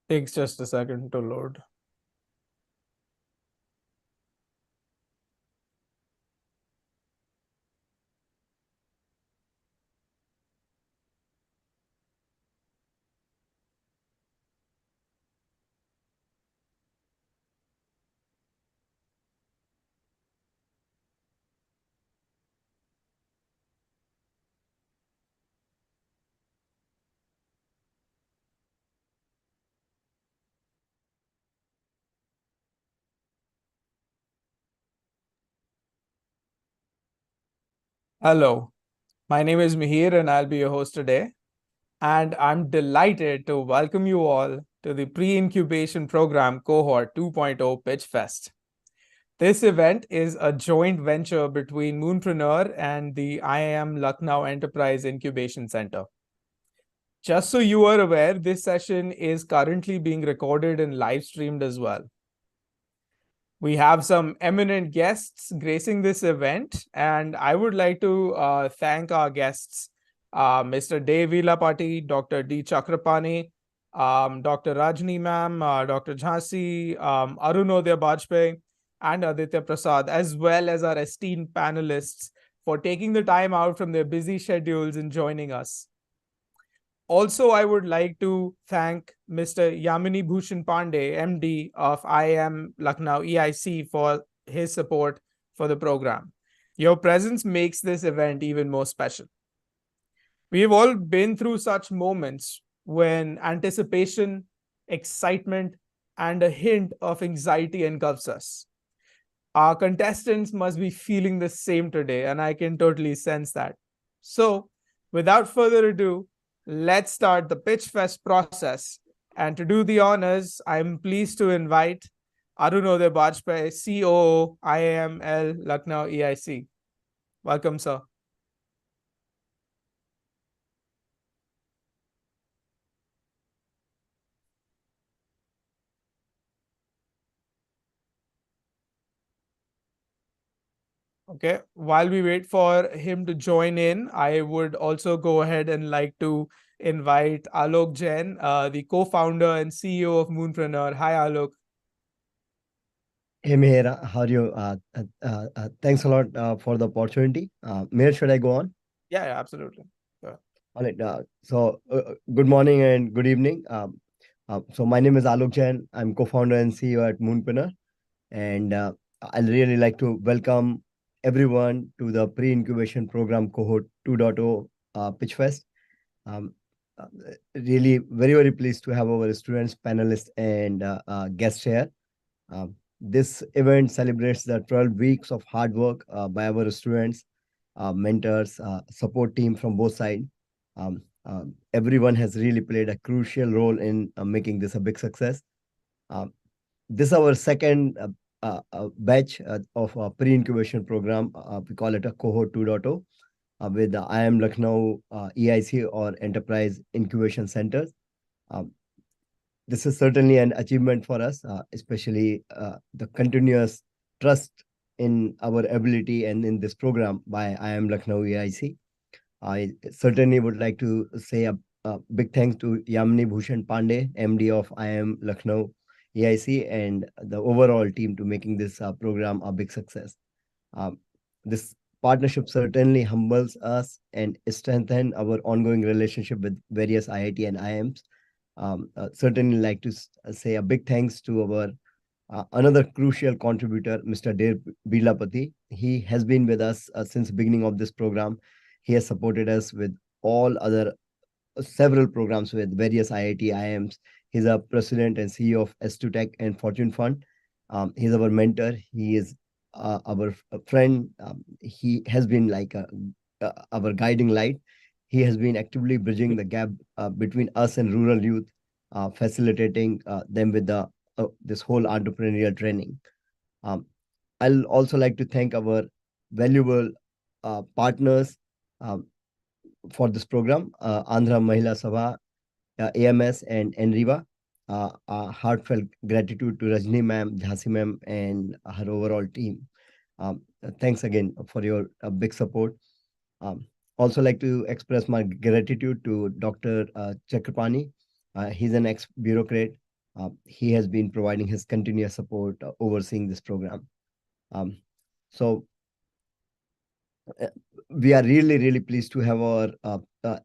Takes just a second to load. Hello, my name is Mihir and I'll be your host today. And I'm delighted to welcome you all to the Pre-Incubation Program Cohort 2.0 Pitchfest. This event is a joint venture between Moonpreneur and the IIM-Lucknow Enterprise Incubation Center. Just so you are aware, this session is currently being recorded and live streamed as well. We have some eminent guests gracing this event, and I would like to thank our guests, Mr. Dev Vilapati, Dr. D. Chakrapani, Dr. Rajni ma'am, Dr. Jhansi, Arunodya Bajpayee, and Aditya Prasad, as well as our esteemed panelists for taking the time out from their busy schedules and joining us. Also, I would like to thank Mr. Yamini Bhushan Pandey, MD of IIM-Lucknow EIC, for his support for the program. Your presence makes this event even more special. We've all been through such moments when anticipation, excitement, and a hint of anxiety engulfs us. Our contestants must be feeling the same today, and I can totally sense that. So, without further ado, let's start the Pitchfest process. And to do the honors, I'm pleased to invite Arunodya Bajpayee, COO, IIM-Lucknow EIC. Welcome, sir. Okay, while we wait for him to join in, I would also go ahead and like to invite Alok Jain, the co-founder and CEO of Moonpreneur. Hi, Alok. Hey, Meher, how are you? Thanks a lot for the opportunity. Meher, should I go on? Yeah, absolutely. Sure. All right. Good morning and good evening. So my name is Alok Jain. I'm co-founder and CEO at Moonpreneur, and I'd really like to welcome everyone to the Pre-Incubation Program Cohort 2.0 Pitchfest. Um, uh, Really very, very pleased to have our students, panelists, and guests here. This event celebrates the 12 weeks of hard work by our students, mentors, support team from both sides. Everyone has really played a crucial role in making this a big success. Um, this is our second batch of a pre-incubation program. We call it a Cohort 2.0 with the IIM-Lucknow EIC or Enterprise Incubation Centers. Um, this is certainly an achievement for us, especially the continuous trust in our ability and in this program by IIM-Lucknow EIC. I certainly would like to say a big thanks to Yamini Bhushan Pandey, MD of IIM-Lucknow EIC, and the overall team to making this program a big success. Um, this partnership certainly humbles us and strengthens our ongoing relationship with various IIT and IIMs. Certainly like to say a big thanks to our another crucial contributor, Mr. Dev Bilapati. He has been with us since the beginning of this program. He has supported us with all other several programs with various IIT, IIMs. He's a president and CEO of S2Tech and Fortune Fund. He's our mentor. He is our friend. He has been like our guiding light. He has been actively bridging the gap between us and rural youth, facilitating them with the this whole entrepreneurial training. Um, I'll also like to thank our valuable partners um, for this program, Andhra Mahila Sabha, AMS, and NRIVA. Heartfelt gratitude to Rajni ma'am, Jhansi ma'am, and her overall team. Thanks again for your big support. Um, Also like to express my gratitude to Dr. Chakrapani. He's an ex-bureaucrat He has been providing his continuous support, overseeing this program. So we are really pleased to have our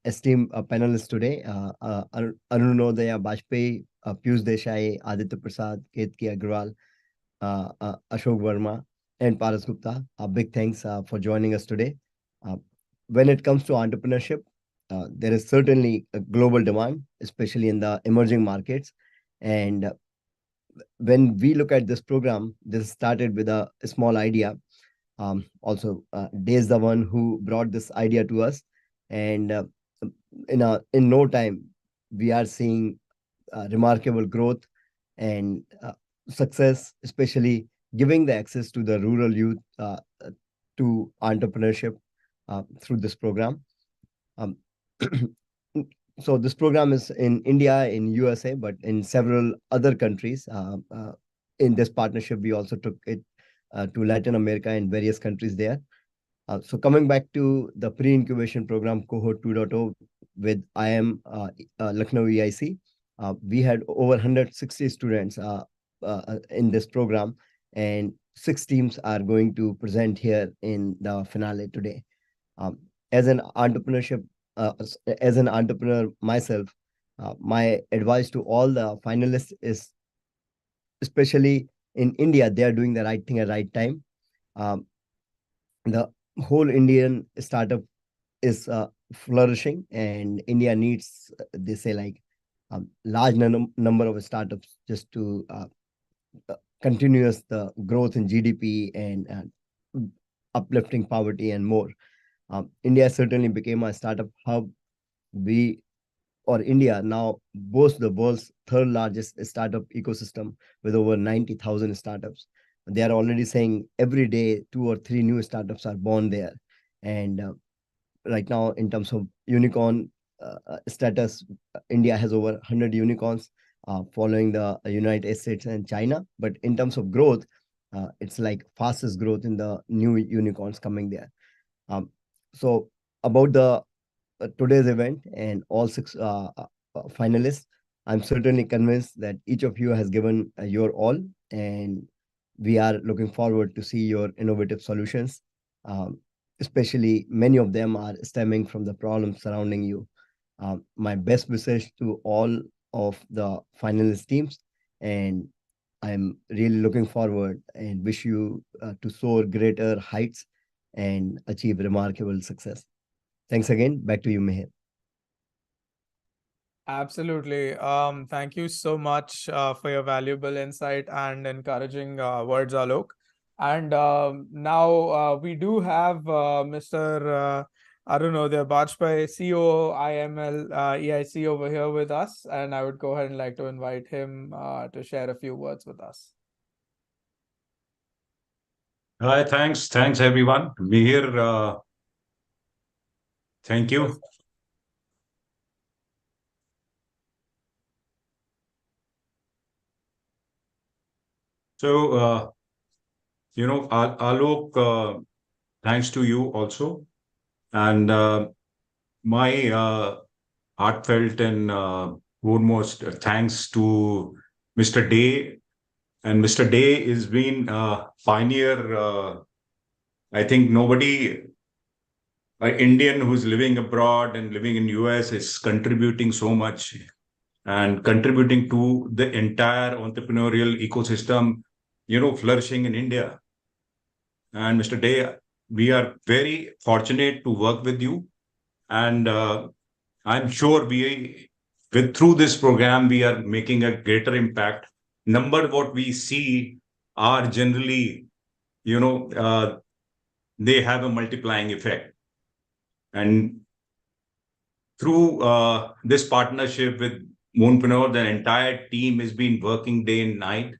esteemed panelists today. Arunodaya Bajpayee, Piyush Desai, Aditya Prasad, Ketki Agrawal, Ashok Verma, and Paras Gupta. Big thanks for joining us today. When it comes to entrepreneurship, there is certainly a global demand, especially in the emerging markets. And when we look at this program, this started with a small idea. Also, Day is the one who brought this idea to us, and in no time, we are seeing remarkable growth and success, especially giving the access to the rural youth to entrepreneurship through this program. Um, so this program is in India, in USA, but in several other countries. In this partnership, we also took it to Latin America and various countries there. So coming back to the pre-incubation program Cohort 2.0 with IIM-Lucknow EIC, we had over 160 students in this program, and 6 teams are going to present here in the finale today. As an entrepreneur myself, my advice to all the finalists is, especially in India, they are doing the right thing at the right time. The whole Indian startup is flourishing, and India needs, they say, like large number of startups just to continuous the growth in GDP and uplifting poverty and more. India certainly became a startup hub. India now boasts the world's third largest startup ecosystem with over 90,000 startups. They are already saying every day 2 or 3 new startups are born there. And right now, in terms of unicorn status, India has over 100 unicorns following the United States and China. But in terms of growth, it's like fastest growth in the new unicorns coming there. So about the today's event and all 6 finalists, I'm certainly convinced that each of you has given your all, and we are looking forward to see your innovative solutions. Especially many of them are stemming from the problems surrounding you. My best wishes to all of the finalist teams, and I'm really looking forward and wish you to soar greater heights and achieve remarkable success. Thanks again. Back to you, Meher. Absolutely. Thank you so much for your valuable insight and encouraging words, Alok. And now we do have Mr. Arunodaya Bajpayee, CEO IML EIC over here with us, and I would go ahead and like to invite him to share a few words with us. Hi, thanks everyone. Mihir, thank you. So, Alok, thanks to you also. And my heartfelt and foremost thanks to Mr. Day. And Mr. Day has been a pioneer. I think nobody, an Indian who's living abroad and living in US is contributing so much and contributing to the entire entrepreneurial ecosystem, flourishing in India. And Mr. Day, we are very fortunate to work with you. And I'm sure through this program, we are making a greater impact. What we see are generally, they have a multiplying effect. And through this partnership with Moonpreneur, the entire team has been working day and night,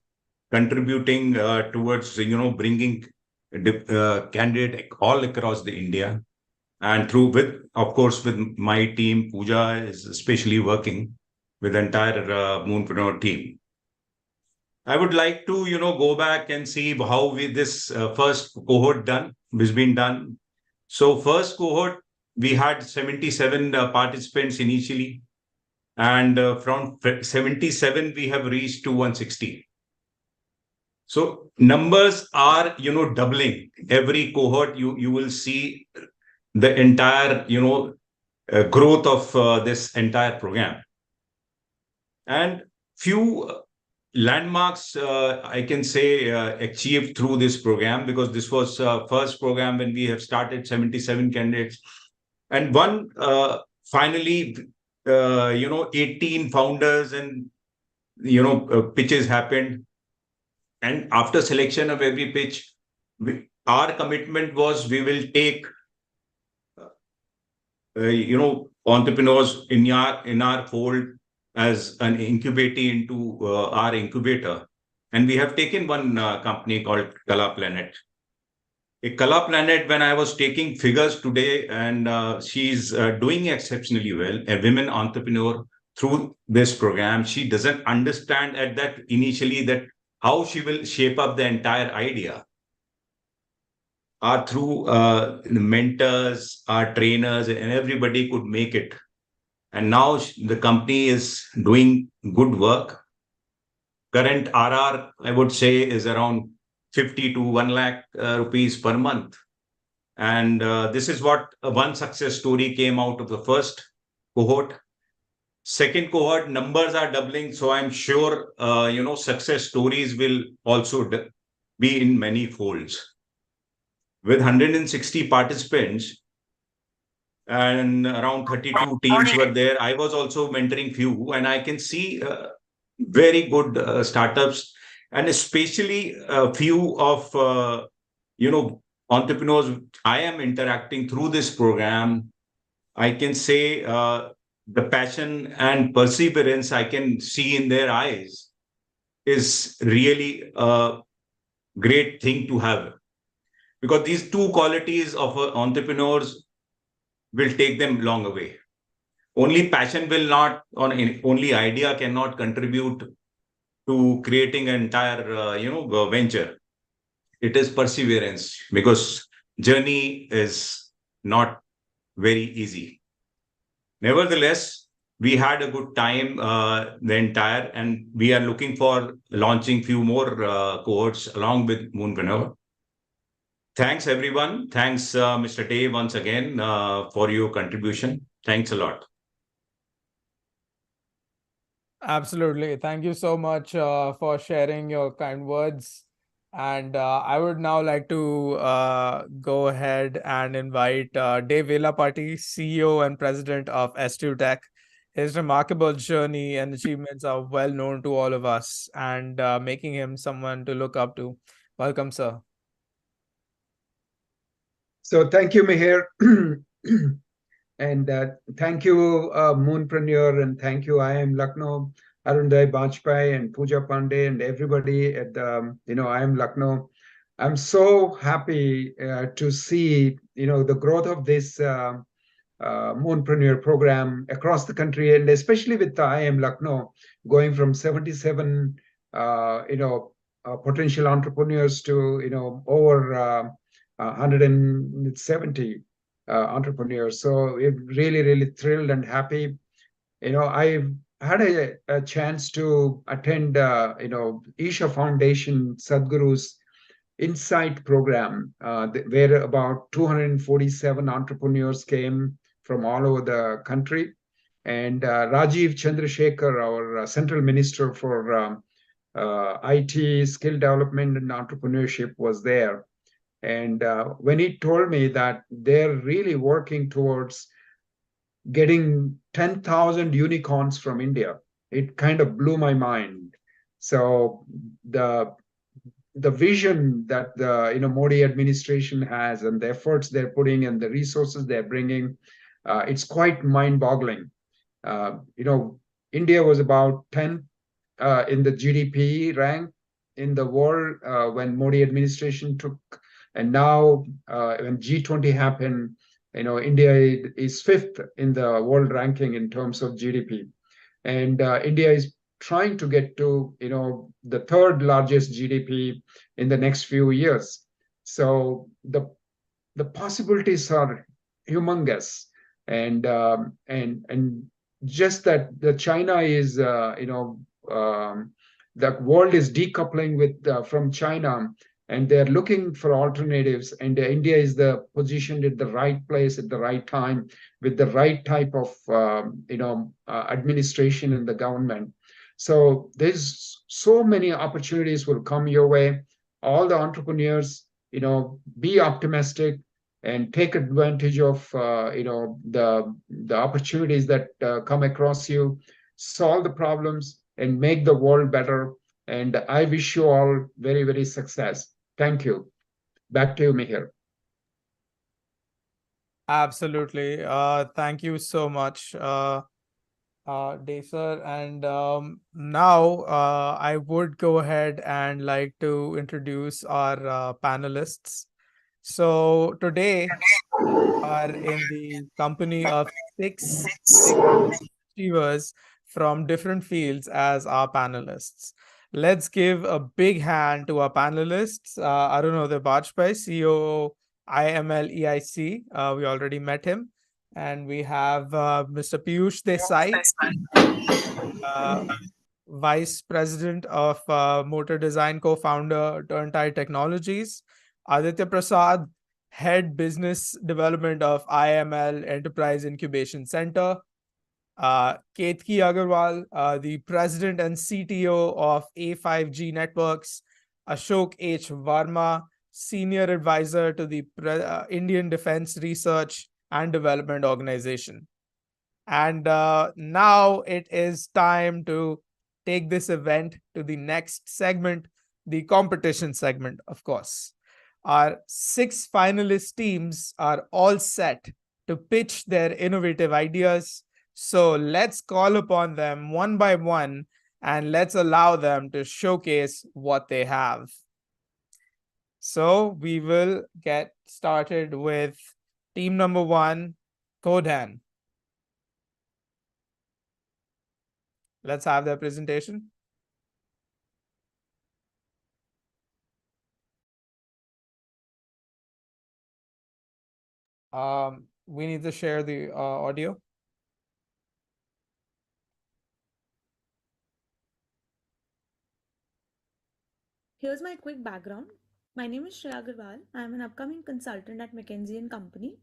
contributing towards, bringing candidate all across the India. And of course, with my team, Pooja is especially working with the entire Moonpreneur team. I would like to, go back and see how this first cohort has been done. So first cohort, we had 77 participants initially. And from 77, we have reached to 160. So numbers are, doubling. Every cohort, you will see the entire, growth of this entire program. And few landmarks, I can say, achieved through this program, because this was first program when we have started 77 candidates. And one, finally, 18 founders and, pitches happened. And after selection of every pitch, our commitment was we will take, entrepreneurs in our fold as an incubator into our incubator. And we have taken one company called Kala Planet. A Kala Planet, when I was taking figures today, and she's doing exceptionally well, a women entrepreneur through this program. She doesn't understand at that initially that how she will shape up the entire idea. Or through the mentors, our trainers, and everybody could make it. And now the company is doing good work. Current RR, I would say, is around 50 to 1 lakh rupees per month. And this is what one success story came out of the first cohort. Second cohort, numbers are doubling. So I'm sure, success stories will also be in many folds. With 160 participants and around 32 teams were there, I was also mentoring few, and I can see very good startups, and especially a few of entrepreneurs I am interacting through this program. I can say the passion and perseverance I can see in their eyes is really a great thing to have, because these two qualities of entrepreneurs will take them long away. Only passion will not, or only idea cannot contribute to creating an entire, venture. It is perseverance, because journey is not very easy. Nevertheless, we had a good time, the entire, and we are looking for launching few more cohorts along with Moonpreneur. Thanks, everyone. Thanks, Mr. Day, once again for your contribution. Thanks a lot. Absolutely. Thank you so much for sharing your kind words. And I would now like to go ahead and invite Dave Velapati, CEO and President of S2Tech. His remarkable journey and achievements are well known to all of us, and making him someone to look up to. Welcome, sir. So thank you, Mihir. And thank you, Moonpreneur, and thank you, IIM-Lucknow, Arunday Bajpai and Pooja Pandey, and everybody at IIM-Lucknow. I'm so happy to see the growth of this Moonpreneur program across the country, and especially with the IIM-Lucknow going from 77 potential entrepreneurs to over 170 entrepreneurs. So we're really, really thrilled and happy. I've had a chance to attend, Isha Foundation Sadhguru's Insight program, where about 247 entrepreneurs came from all over the country. And Rajiv Chandrasekhar, our Central Minister for IT, Skill Development and Entrepreneurship, was there. And when he told me that they're really working towards getting 10,000 unicorns from India, it kind of blew my mind. So the vision that the Modi administration has, and the efforts they're putting and the resources they're bringing, it's quite mind-boggling. India was about 10 in the GDP rank in the world when Modi administration took. And now, when G20 happened, India is 5th in the world ranking in terms of GDP. And India is trying to get to, the 3rd largest GDP in the next few years. So the possibilities are humongous. And just that the China is, the world is decoupling with from China, and they're looking for alternatives. And India is the positioned at the right place at the right time with the right type of administration in the government. So there's so many opportunities will come your way. All the entrepreneurs, be optimistic and take advantage of the opportunities that come across you, solve the problems, and make the world better. And I wish you all very, very success. Thank you. Back to you, Mihir. Absolutely. Thank you so much, Desar. And now I would go ahead and like to introduce our panelists. So today are in the company of six achievers from different fields as our panelists. Let's give a big hand to our panelists. Arunodaya Bajpai, COO IIM-Lucknow EIC. We already met him. And we have Mr. Piyush Desai, uh, Vice President of Motor Design Co-founder, Turntide Technologies. Aditya Prasad, Head Business Development of IML Enterprise Incubation Center. Ketki Agarwal, the President and CTO of A5G Networks. Ashok H. Varma, Senior Advisor to the Indian Defense Research and Development Organization. And now it is time to take this event to the next segment, the competition segment, of course. Our 6 finalist teams are all set to pitch their innovative ideas. So let's call upon them one by one and let's allow them to showcase what they have. So we will get started with team number 1, Kodan. Let's have their presentation. We need to share the audio. Here's my quick background. My name is Shreya Agarwal. I'm an upcoming consultant at McKinsey & Company.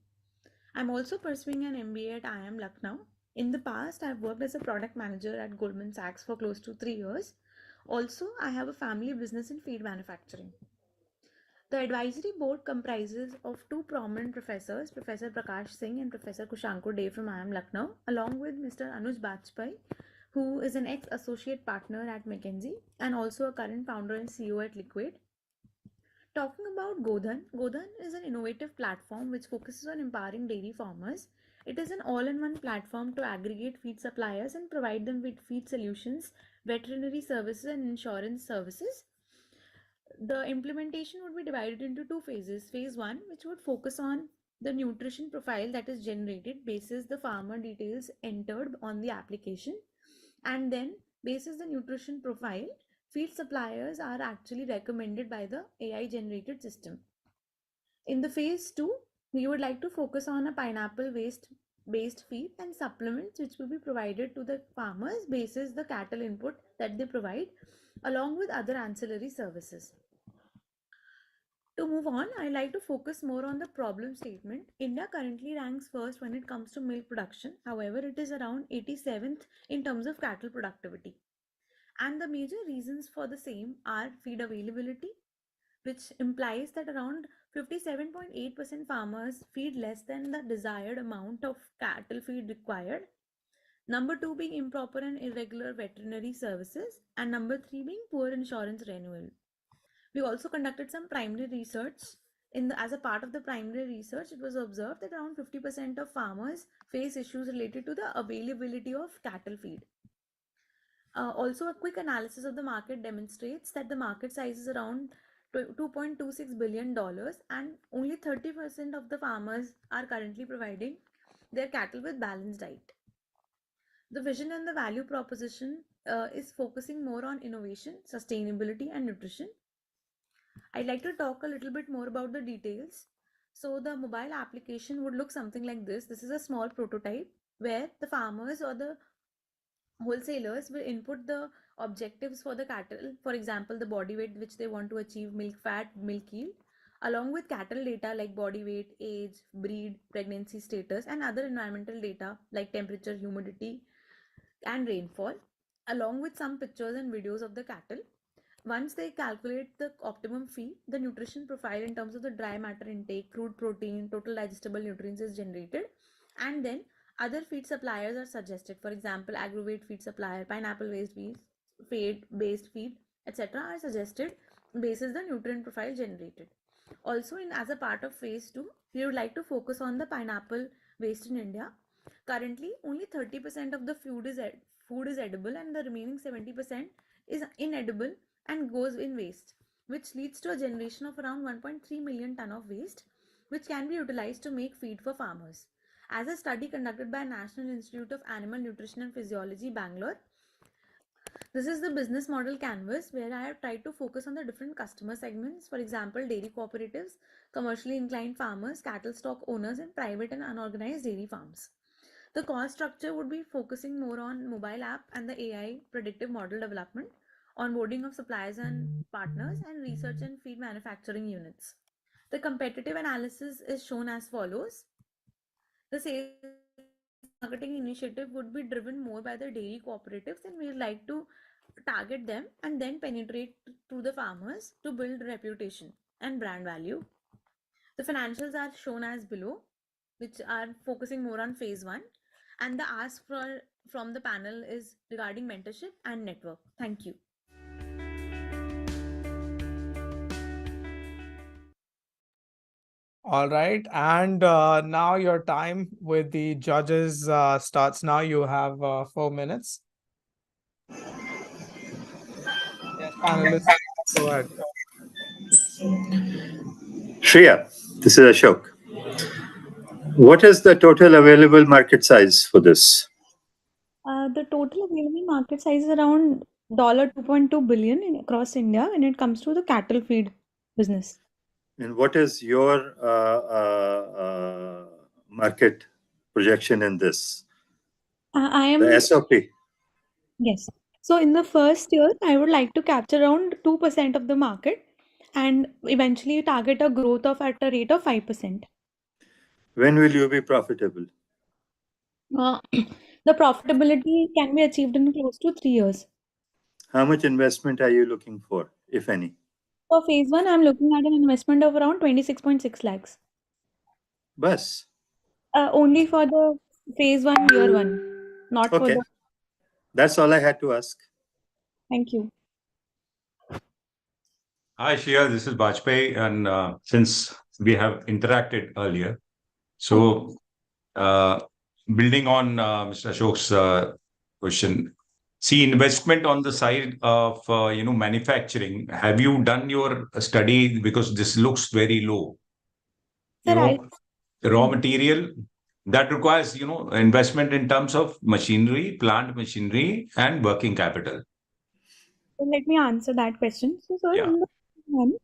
I'm also pursuing an MBA at IIM-Lucknow. In the past, I've worked as a product manager at Goldman Sachs for close to 3 years. Also, I have a family business in feed manufacturing. The advisory board comprises of 2 prominent professors, Professor Prakash Singh and Professor Kushankur Dey from IIM-Lucknow, along with Mr. Anuj Bajpai, who is an ex-associate partner at McKinsey and also a current founder and CEO at Liquid. Talking about Godhan, Godhan is an innovative platform which focuses on empowering dairy farmers. It is an all-in-one platform to aggregate feed suppliers and provide them with feed solutions, veterinary services and insurance services. The implementation would be divided into 2 phases. Phase 1, which would focus on the nutrition profile that is generated basis the farmer details entered on the application, and then basis the nutrition profile, feed suppliers are actually recommended by the AI generated system. In the phase 2, we would like to focus on a pineapple based feed and supplements which will be provided to the farmers basis the cattle input that they provide, along with other ancillary services. To move on, I like to focus more on the problem statement. India currently ranks first when it comes to milk production. However, it is around 87th in terms of cattle productivity. And the major reasons for the same are feed availability, which implies that around 57.8% farmers feed less than the desired amount of cattle feed required. Number 2 being improper and irregular veterinary services, and number 3 being poor insurance renewal. We also conducted some primary research. As a part of the primary research, it was observed that around 50% of farmers face issues related to the availability of cattle feed. Also, a quick analysis of the market demonstrates that the market size is around $2.26 billion and only 30% of the farmers are currently providing their cattle with balanced diet. The vision and the value proposition is focusing more on innovation, sustainability and nutrition. I'd like to talk a little bit more about the details. So the mobile application would look something like this. This is a small prototype. where the farmers or the wholesalers will input the objectives for the cattle, for example, the body weight which they want to achieve, milk fat, milk yield, along with cattle data like body weight, age, breed, pregnancy status, and other environmental data like temperature, humidity, and rainfall, along with some pictures and videos of the cattle. Once they calculate the optimum feed, the nutrition profile in terms of the dry matter intake, crude protein, total digestible nutrients is generated, and then other feed suppliers are suggested. For example, agrovate feed supplier, pineapple based feed, based feed, etc. are suggested basis the nutrient profile generated. Also, in as a part of phase 2, we would like to focus on the pineapple waste in India. Currently, only 30% of the food is edible, and the remaining 70% is inedible and goes in waste, which leads to a generation of around 1.3 million ton of waste, which can be utilized to make feed for farmers. As a study conducted by National Institute of Animal Nutrition and Physiology, Bangalore, this is the business model canvas where I have tried to focus on the different customer segments, for example, dairy cooperatives, commercially inclined farmers, cattle stock owners, and private and unorganized dairy farms. The cost structure would be focusing more on mobile app and the AI predictive model development, onboarding of suppliers and partners, and research and feed manufacturing units. The competitive analysis is shown as follows. The sales marketing initiative would be driven more by the dairy cooperatives, and we would like to target them and then penetrate to the farmers to build reputation and brand value. The financials are shown as below, which are focusing more on phase 1, and the ask from the panel is regarding mentorship and network. Thank you. All right. And now your time with the judges starts now. You have 4 minutes. Yes, panelists, go ahead. Shreya, this is Ashok. What is the total available market size for this? The total available market size is around $2.2 billion across India when it comes to the cattle feed business. And what is your market projection in this? I am The SOP. Yes. So in the first year, I would like to capture around 2% of the market and eventually target a growth of at a rate of 5%. When will you be profitable? The profitability can be achieved in close to 3 years. How much investment are you looking for, if any? For phase 1, I'm looking at an investment of around 26.6 lakhs. Bus? Only for the phase 1, year 1, not for Okay. the. That's all I had to ask. Thank you. Hi, Shreya, this is Bajpayee. And since we have interacted earlier, so building on Mr. Ashok's question, see, investment on the side of manufacturing. Have you done your study, because this looks very low? Sir, Raw material that requires investment in terms of machinery, plant machinery, and working capital. Let me answer that question. So, sir, Yeah. in the phase 1,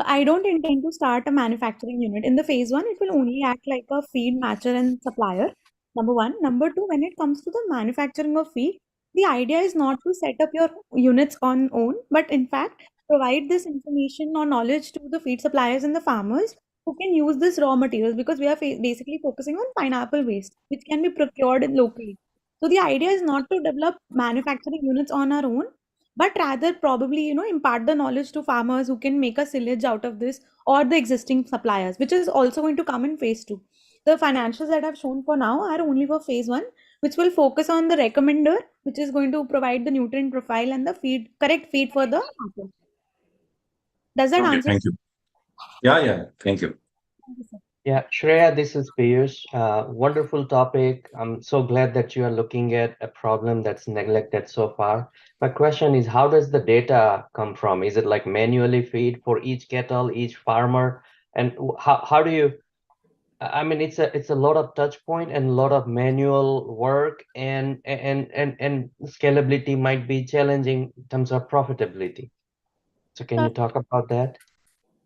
I don't intend to start a manufacturing unit. In the phase 1, it will only act like a feed matcher and supplier. Number 1. Number 2, when it comes to the manufacturing of feed, the idea is not to set up your units on own, but in fact, provide this information or knowledge to the feed suppliers and the farmers who can use this raw materials, because we are basically focusing on pineapple waste, which can be procured locally. So the idea is not to develop manufacturing units on our own, but rather probably impart the knowledge to farmers who can make a silage out of this, or the existing suppliers, which is also going to come in phase 2. The financials that I've shown for now are only for phase 1, which will focus on the recommender, which is going to provide the nutrient profile and the correct feed for the cattle. Does that answer? Thank you. Yeah, thank you. Thank you, sir. Yeah, Shreya, this is Piyush. Wonderful topic. I'm so glad that you are looking at a problem that's neglected so far. My question is, how does the data come from? Is it like manually feed for each cattle, each farmer? And how do you, I mean, it's a lot of touch point and a lot of manual work, and scalability might be challenging in terms of profitability. So can you talk about that?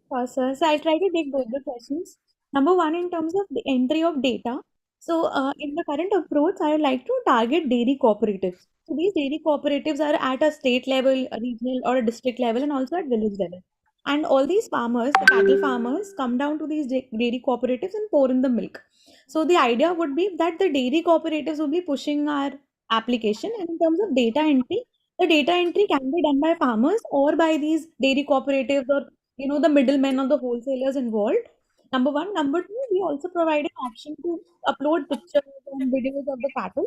Sure, sir. So I'll try to take both the questions. Number 1, in terms of the entry of data. So, in the current approach, I would like to target dairy cooperatives. So, these dairy cooperatives are at a state level, a regional, or a district level, and also at village level. And all these farmers, the cattle farmers, come down to these dairy cooperatives and pour in the milk. So, the idea would be that the dairy cooperatives will be pushing our application. And in terms of data entry, the data entry can be done by farmers or by these dairy cooperatives or the middlemen or the wholesalers involved. Number one. Number two, we also provide an option to upload pictures and videos of the cattle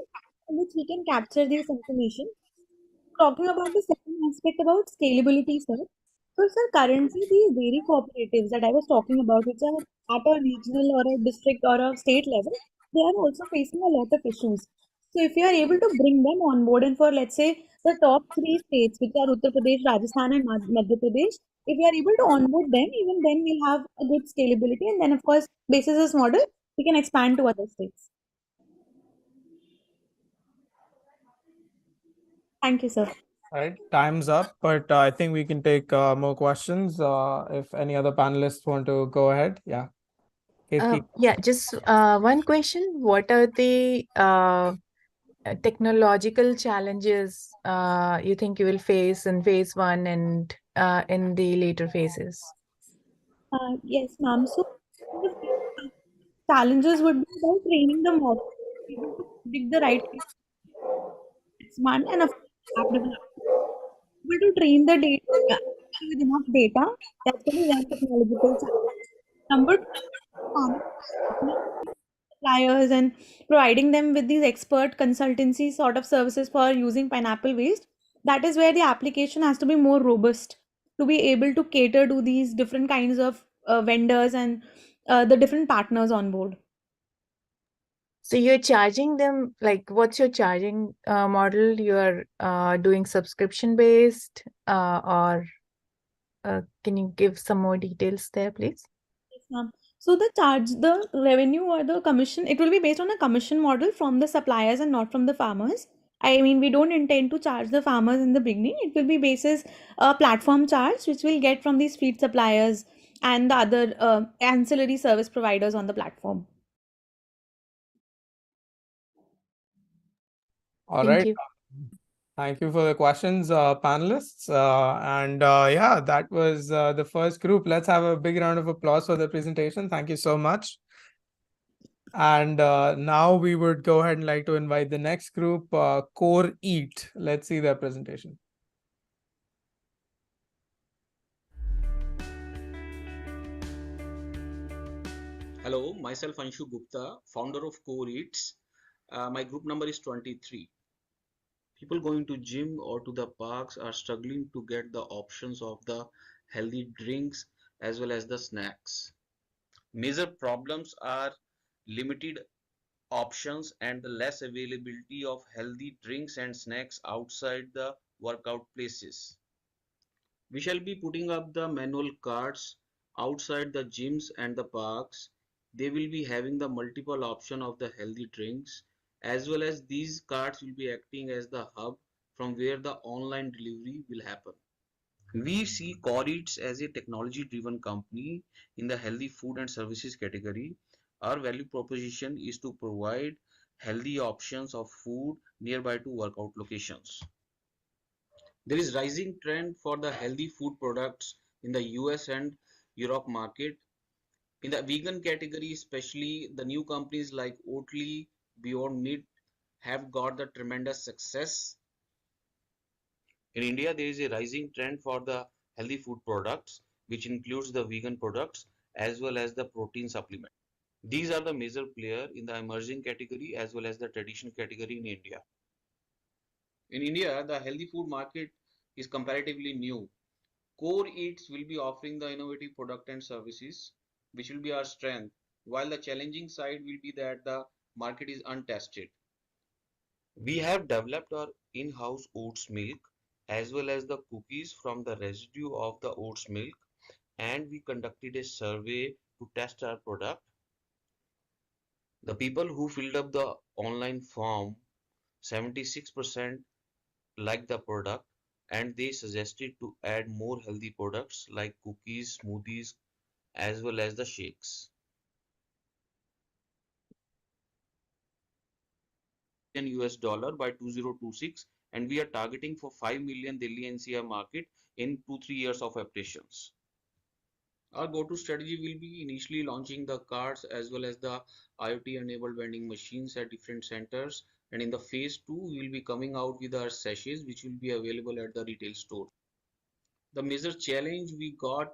in which we can capture this information. Talking about the second aspect about scalability, sir. So, sir, currently these dairy cooperatives that I was talking about, which are at a regional or a district or a state level, they are also facing a lot of issues. So, if you are able to bring them on board, and for let's say the top three states, which are Uttar Pradesh, Rajasthan, and Madhya Pradesh, if we are able to onboard them, even then we'll have a good scalability, and then of course, basis this model, we can expand to other states. Thank you, sir. All right, time's up, but I think we can take more questions if any other panelists want to go ahead. Yeah. Kirti. Yeah, just one question. What are the technological challenges you think you will face in phase one and in the later phases? Yes, ma'am. So, the challenges would be about training the model to be able to predict the right it's one, and of course, app development. Able to train the data with enough data. That's going to be one technological challenge. Number two, farmers partnering with suppliers and providing them with these expert consultancy sort of services for using pineapple waste. That is where the application has to be more robust to be able to cater to these different kinds of vendors and the different partners on board. So you're charging them, like, what's your charging model? You're doing subscription based, or can you give some more details there, please? Yes, ma'am. So the revenue or the commission, it will be based on a commission model from the suppliers and not from the farmers. I mean, we don't intend to charge the farmers in the beginning. It will be basis a platform charge, which we'll get from these feed suppliers and the other ancillary service providers on the platform. All Thank right. you. Thank you for the questions, panelists. Yeah, that was the first group. Let's have a big round of applause for the presentation. Thank you so much. And now we would go ahead and like to invite the next group, Core Eat. Let's see their presentation. Hello, myself Anshu Gupta, founder of Core Eats. My group number is 23. People going to gym or to the parks are struggling to get the options of the healthy drinks as well as the snacks. Major problems are limited options and the less availability of healthy drinks and snacks outside the workout places. We shall be putting up the manual carts outside the gyms and the parks. They will be having the multiple option of the healthy drinks, as well as these carts will be acting as the hub from where the online delivery will happen. We see Core Eats as a technology driven company in the healthy food and services category. Our value proposition is to provide healthy options of food nearby to workout locations. There is rising trend for the healthy food products in the US and Europe market. In the vegan category, especially the new companies like Oatly, Beyond Meat have got the tremendous success. In India, there is a rising trend for the healthy food products, which includes the vegan products as well as the protein supplement. These are the major players in the emerging category as well as the traditional category in India. In India, the healthy food market is comparatively new. Core Eats will be offering the innovative product and services, which will be our strength, while the challenging side will be that the market is untested. We have developed our in-house oats milk as well as the cookies from the residue of the oats milk, and we conducted a survey to test our product. The people who filled up the online form, 76% liked the product, and they suggested to add more healthy products like cookies, smoothies, as well as the shakes. US dollar by 2026, and we are targeting for 5 million Delhi NCR market in 2-3 years of operations. Our go-to strategy will be initially launching the cards as well as the IoT-enabled vending machines at different centers, and in the phase 2, we will be coming out with our sachets, which will be available at the retail store. The major challenge we got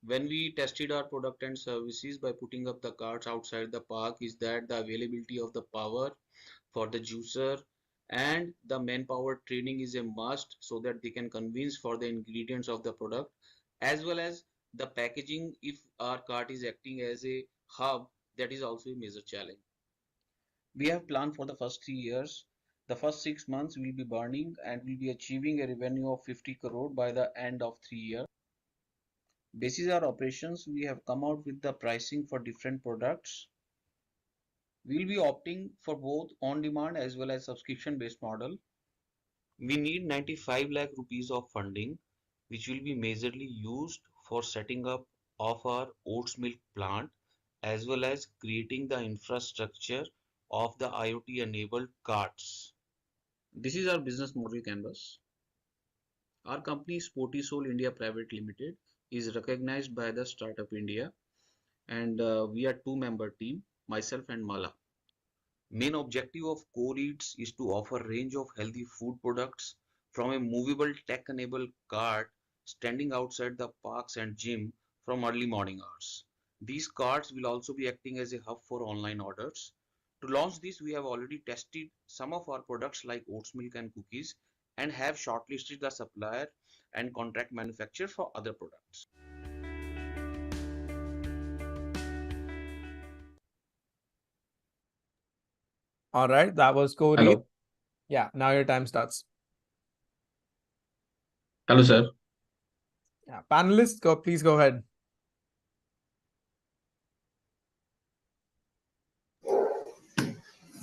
when we tested our product and services by putting up the carts outside the park is that the availability of the power for the juicer and the manpower training is a must, so that they can convince for the ingredients of the product, as well as the packaging. If our cart is acting as a hub, that is also a major challenge. We have planned for the first 3 years. The first 6 months will be burning and will be achieving a revenue of 50 crore by the end of 3 years. Basis our operations, we have come out with the pricing for different products. We'll be opting for both on-demand as well as subscription-based model. We need 95 lakh rupees of funding, which will be majorly used for setting up of our oats milk plant, as well as creating the infrastructure of the IoT-enabled carts. This is our business model canvas. Our company, Sporty Soul India Private Limited, is recognized by the Startup India, and we are 2-member team, myself and Mala. Main objective of Core Eats is to offer a range of healthy food products from a movable tech-enabled cart standing outside the parks and gym from early morning hours. These carts will also be acting as a hub for online orders. To launch this, we have already tested some of our products like oats milk and cookies, and have shortlisted the supplier and contract manufacturer for other products. All right, that was Core Eats. Hello. Yeah, now your time starts. Hello, sir. Yeah, panelists, please go ahead.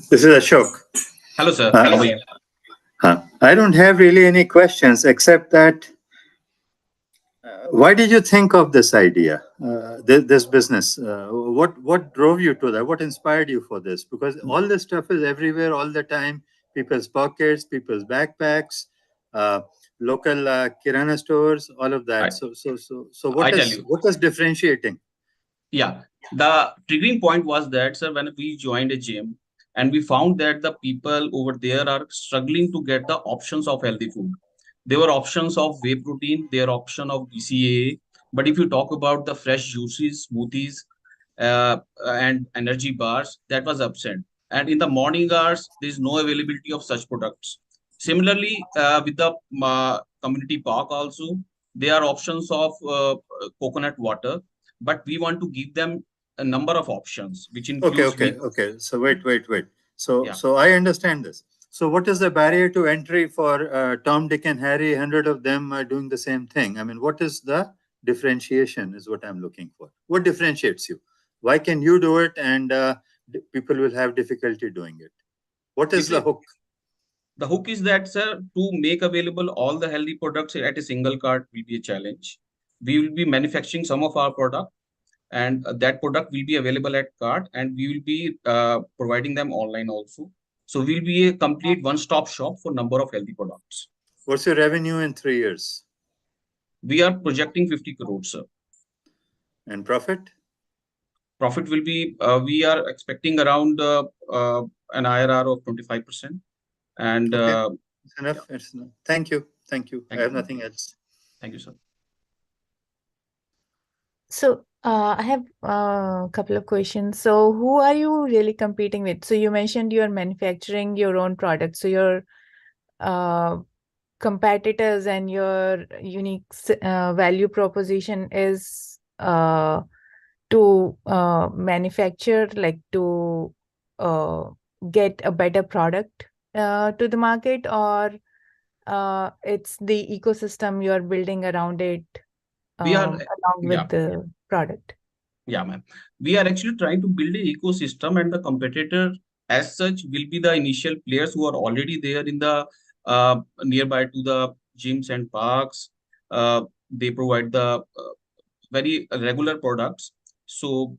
This is Ashok. Hello, sir. How are you? I don't have really any questions except that why did you think of this idea, this business? What drove you to that? What inspired you for this? Because all this stuff is everywhere all the time. People's pockets, people's backpacks, local kirana stores, all of that. So what is differentiating? Yeah, the triggering point was that, sir, when we joined a gym and we found that the people over there are struggling to get the options of healthy food. There were options of whey protein, there are option of BCAA, but if you talk about the fresh juices, smoothies, and energy bars, that was absent. And in the morning hours, there is no availability of such products. Similarly, with the community park also, there are options of coconut water, but we want to give them a number of options, which includes Okay. So wait. So I understand this. So what is the barrier to entry for Tom, Dick, and Harry? 100 of them are doing the same thing. I mean, what is the differentiation? Is what I'm looking for. What differentiates you? Why can you do it and people will have difficulty doing it? What is the hook? The hook is that, sir, to make available all the healthy products at a single cart will be a challenge. We will be manufacturing some of our product, and that product will be available at cart, and we will be providing them online also. So we'll be a complete one-stop shop for number of healthy products. What's your revenue in 3 years? We are projecting 50 crores, sir. And profit? Profit will be, we are expecting around an IRR of 25%. And it's enough. Yeah. It's enough. Thank you. I have nothing else. Thank you, sir. So I have a couple of questions. So who are you really competing with? So you mentioned you're manufacturing your own products. So your competitors and your unique value proposition is to manufacture, like to get a better product to the market, or it's the ecosystem you're building around it along with the product? Yeah, ma'am. We are actually trying to build an ecosystem, and the competitor as such will be the initial players who are already there in the nearby to the gyms and parks. They provide the very regular products. So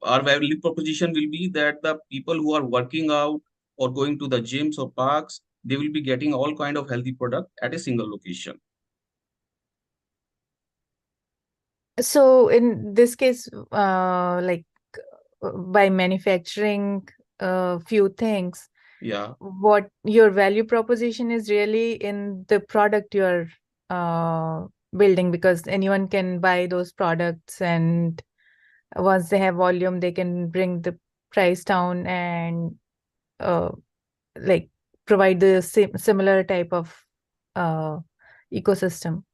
our value proposition will be that the people who are working out or going to the gyms or parks, they will be getting all kind of healthy product at a single location. So in this case, like by manufacturing a few things, Yeah. what your value proposition is really in the product you're building, because anyone can buy those products, and once they have volume, they can bring the price down and like provide the similar type of ecosystem.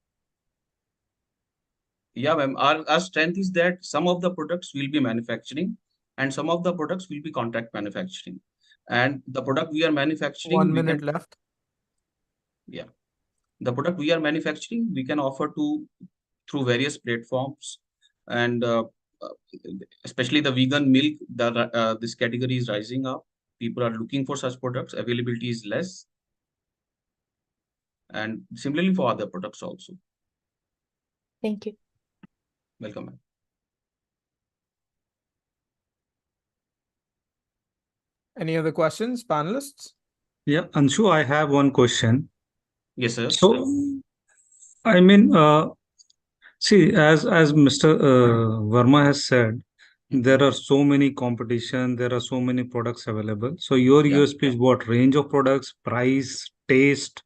Yeah, ma'am. Our strength is that some of the products will be manufacturing and some of the products will be contract manufacturing. And the product we are manufacturing, 1 minute left. Yeah. The product we are manufacturing, we can offer through various platforms. And especially the vegan milk, this category is rising up. People are looking for such products. Availability is less. And similarly for other products also. Thank you. Welcome, ma'am. Any other questions, panelists? Yeah, Anshu, I have one question. Yes, sir. So, I mean, see, as Mr. Verma has said, there are so many competition, there are so many products available. So your Yeah. USP is what? Range of products, price, taste.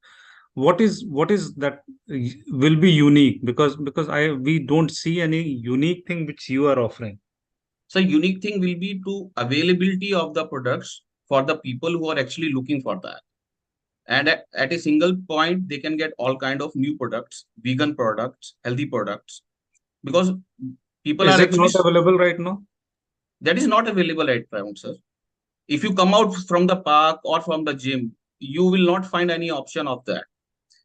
What is that will be unique? Because we don't see any unique thing which you are offering. So unique thing will be to availability of the products for the people who are actually looking for that. And at a single point, they can get all kind of new products, vegan products, healthy products, because people Is are it actually not available right now? That is not available right now, sir. If you come out from the park or from the gym, you will not find any option of that.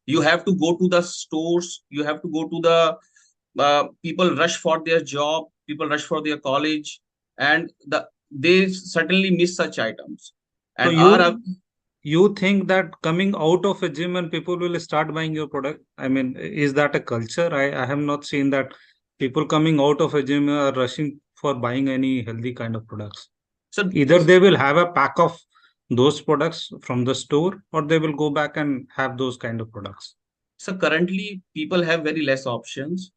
You have to go to the stores. You have to go to the people rush for their job. People rush for their college, and they certainly miss such items. So And you think that coming out of a gym and people will start buying your product? I mean, is that a culture? I have not seen that people coming out of a gym are rushing for buying any healthy kind of products. So either they will have a pack of those products from the store, or they will go back and have those kind of products. So currently, people have very less options.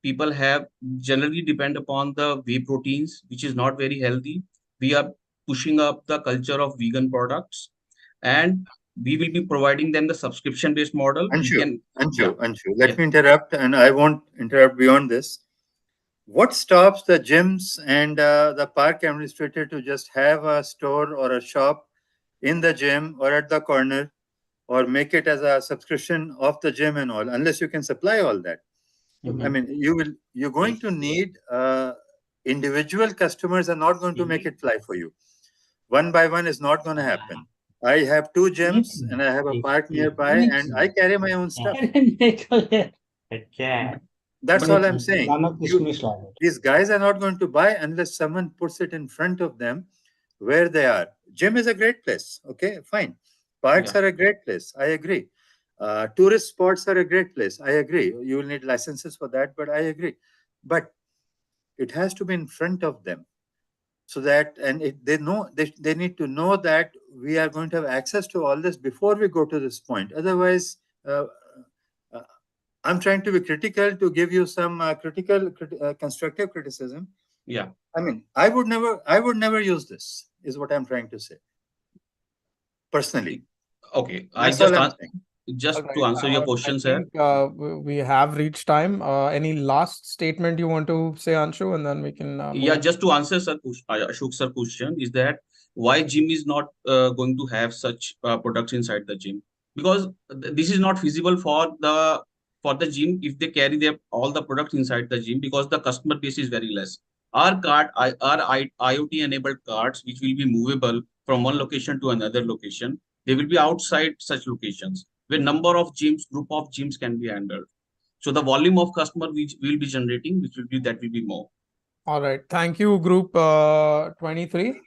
People have generally depend upon the whey proteins, which is not very healthy. We are pushing up the culture of vegan products, and we will be providing them the subscription-based model. Anshu, let me interrupt, and I won't interrupt beyond this. What stops the gyms and the park administrator to just have a store or a shop in the gym or at the corner, or make it as a subscription of the gym and all, unless you can supply all that? Mm-hmm. I mean, you're going to need individual customers are not going to make it fly for you. One by one is not going to happen. I have 2 gyms and I have a park nearby, and I carry my own stuff. That's all I'm saying. These guys are not going to buy unless someone puts it in front of them where they are. Gym is a great place. Okay, fine. Parks are a great place. I agree. Tourist spots are a great place. I agree. You will need licenses for that, but I agree. But it has to be in front of them, so that, and they need to know that we are going to have access to all this before we go to this point. Otherwise, I'm trying to be critical, to give you some constructive criticism. Yeah. I mean, I would never use this, is what I'm trying to say. Personally. Okay. Just to answer your question, sir. We have reached time. Any last statement you want to say, Anshu, and then we can. Just to answer Ashok sir question is that why gym is not going to have such products inside the gym, because this is not feasible for the gym if they carry all the products inside the gym, because the customer base is very less. Our IoT enabled cards, which will be movable from one location to another location, they will be outside such locations where number of group of gyms can be handled. So the volume of customer which will be generating, will be more. All right. Thank you, Group 23.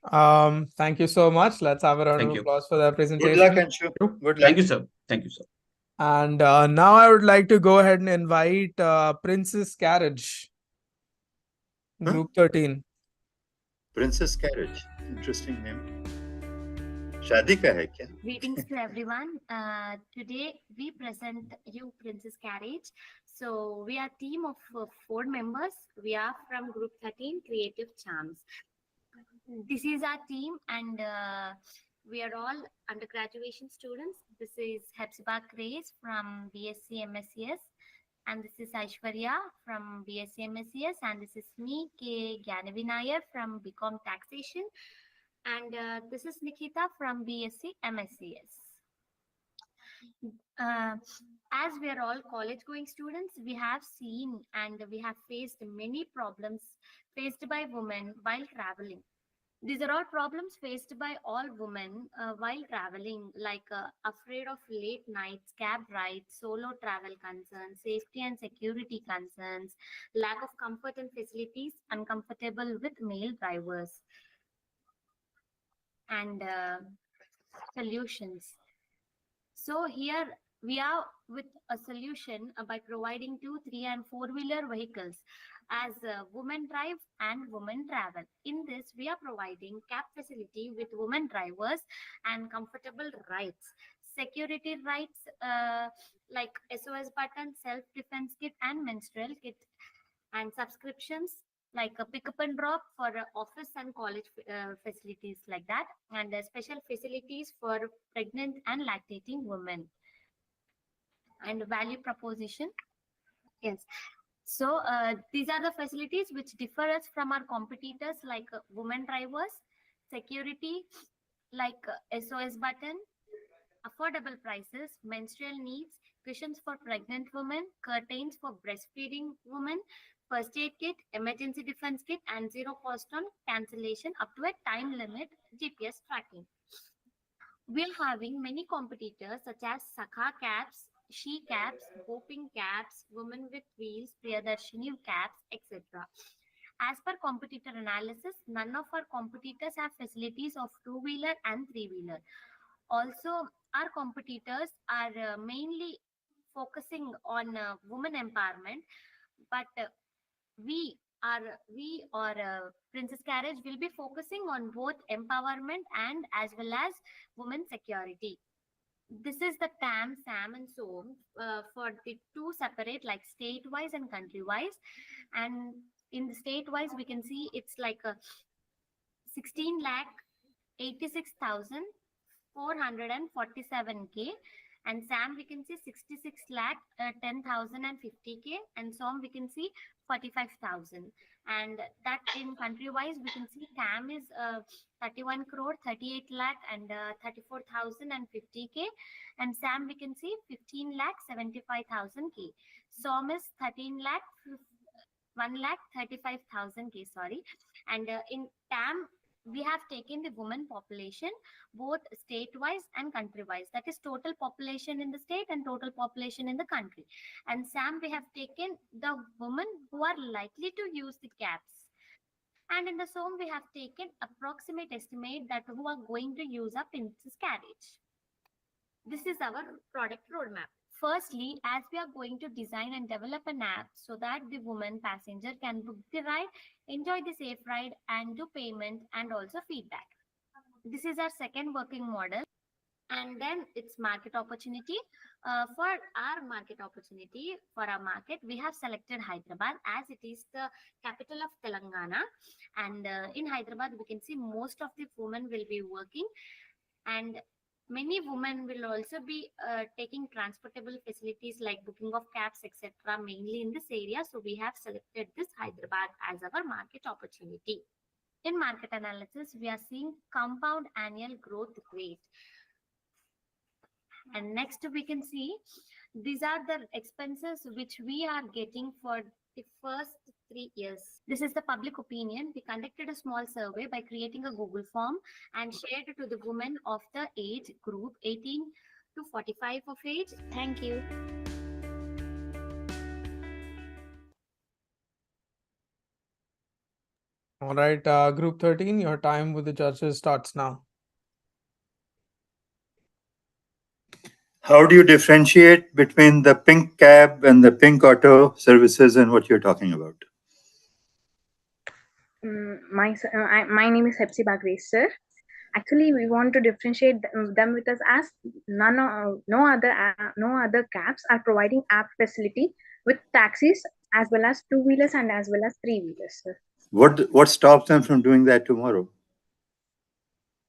Thank you so much. Let's have a round of applause for that presentation. Good luck, Anshu. Good luck. Thank you, sir. Thank you, sir. And now I would like to go ahead and invite Princess Carriage, Group 13. Princess Carriage. Interesting name. शादी का है क्या? Greetings to everyone. Today we present you Princess Carriage. So we are a team of 4 members. We are from Group 13 Creative Charms. This is our team, and we are all undergraduation students. This is Hepzibah Grace from BSc MScs, and this is Aishwarya from BSc MScs, and this is me, K. Gyanavi Nair from BCom Taxation, and this is Nikita from BSc MScs. As we are all college going students, we have seen and we have faced many problems faced by women while traveling. These are all problems faced by all women while traveling, like afraid of late nights, cab rides, solo travel concerns, safety and security concerns, lack of comfort and facilities, uncomfortable with male drivers, and solutions. So here we are with a solution by providing 2, 3 and 4-wheeler vehicles as women drive and women travel. In this, we are providing cab facility with women drivers and comfortable rides. Security rights like SOS button, self-defense kit and menstrual kit, and subscriptions like a pick up and drop for office and college facilities like that, and special facilities for pregnant and lactating women, and value proposition. Yes. So these are the facilities which differ us from our competitors, like women drivers, security like SOS button, affordable prices, menstrual needs, cushions for pregnant women, curtains for breastfeeding women, first aid kit, emergency defense kit, and zero cost on cancellation up to a time limit GPS tracking. We're having many competitors such as Sakha cabs, She cabs, Hoping cabs, Women with Wheels, Priyadarshini cabs, etc. As per competitor analysis, none of our competitors have facilities of 2-wheeler and 3-wheeler. Also, our competitors are mainly focusing on women empowerment, but we or Princess Carriage will be focusing on both empowerment and as well as women security. This is the TAM, SAM, and SOM for the two separate, like state-wise and country-wise. And in the state-wise, we can see it's like a 16 lakh 86,447K, and SAM we can see 66 lakh 10,050K, and SOM we can see 45,000. And that in country wise we can see TAM is 31 crore 38 lakh and 34,050K, and SAM we can see 15 lakh 75,000K. SOM is 13 lakh 1,35,000K, sorry. And in TAM we have taken the women population both state-wise and country-wise, that is total population in the state and total population in the country. And SAM we have taken the women who are likely to use the cabs, and in the SOM we have taken approximate estimate that who are going to use up in this carriage. This is our product roadmap. Firstly, as we are going to design and develop an app so that the woman passenger can book the ride, enjoy the safe ride, and do payment and also feedback. This is our second working model. And then it's market opportunity. For our market opportunity, for our market, we have selected Hyderabad as it is the capital of Telangana. And in Hyderabad, we can see most of the women will be working, and many women will also be taking transportable facilities like booking of cabs, etc., mainly in this area. So we have selected this Hyderabad as our market opportunity. In market analysis, we are seeing compound annual growth rate. And next we can see these are the expenses which we are getting for the first 3 years. This is the public opinion. We conducted a small survey by creating a Google form and shared it to the women of the age group 18 to 45 of age. Thank you. All right, Group 13, your time with the judges starts now. How do you differentiate between the pink cab and the pink auto services and what you're talking about? My name is Hepzibah Grace, sir. Actually, we want to differentiate them with us as no other cabs are providing app facility with taxis as well as two-wheelers and as well as three-wheelers, sir. What stops them from doing that tomorrow?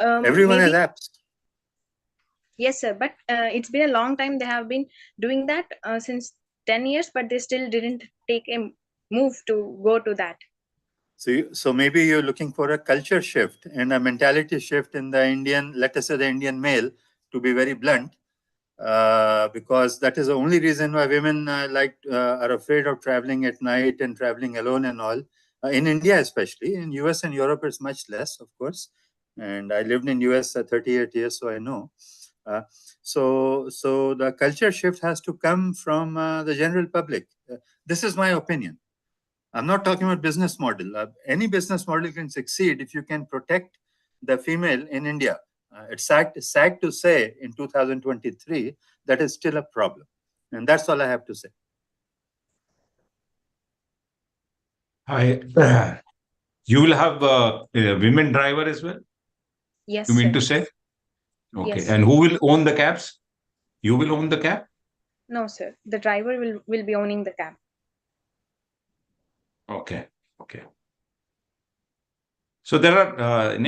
Everyone has apps. Yes, sir. But it's been a long time. They have been doing that since 10 years, but they still didn't take a move to go to that. So maybe you're looking for a culture shift and a mentality shift in the Indian, let us say the Indian male, to be very blunt, because that is the only reason why women are afraid of traveling at night and traveling alone and all. In India especially. In US and Europe it's much less, of course. And I lived in US 38 years, so I know. So the culture shift has to come from the general public. This is my opinion. I'm not talking about business model. Any business model can succeed if you can protect the female in India. It's sad to say in 2023 that is still a problem. And that's all I have to say. You will have a women driver as well? Yes, you mean sir. to say? Okay. Yes. And who will own the cabs? You will own the cab? No, sir. The driver will be owning the cab. Okay. Okay. So there are,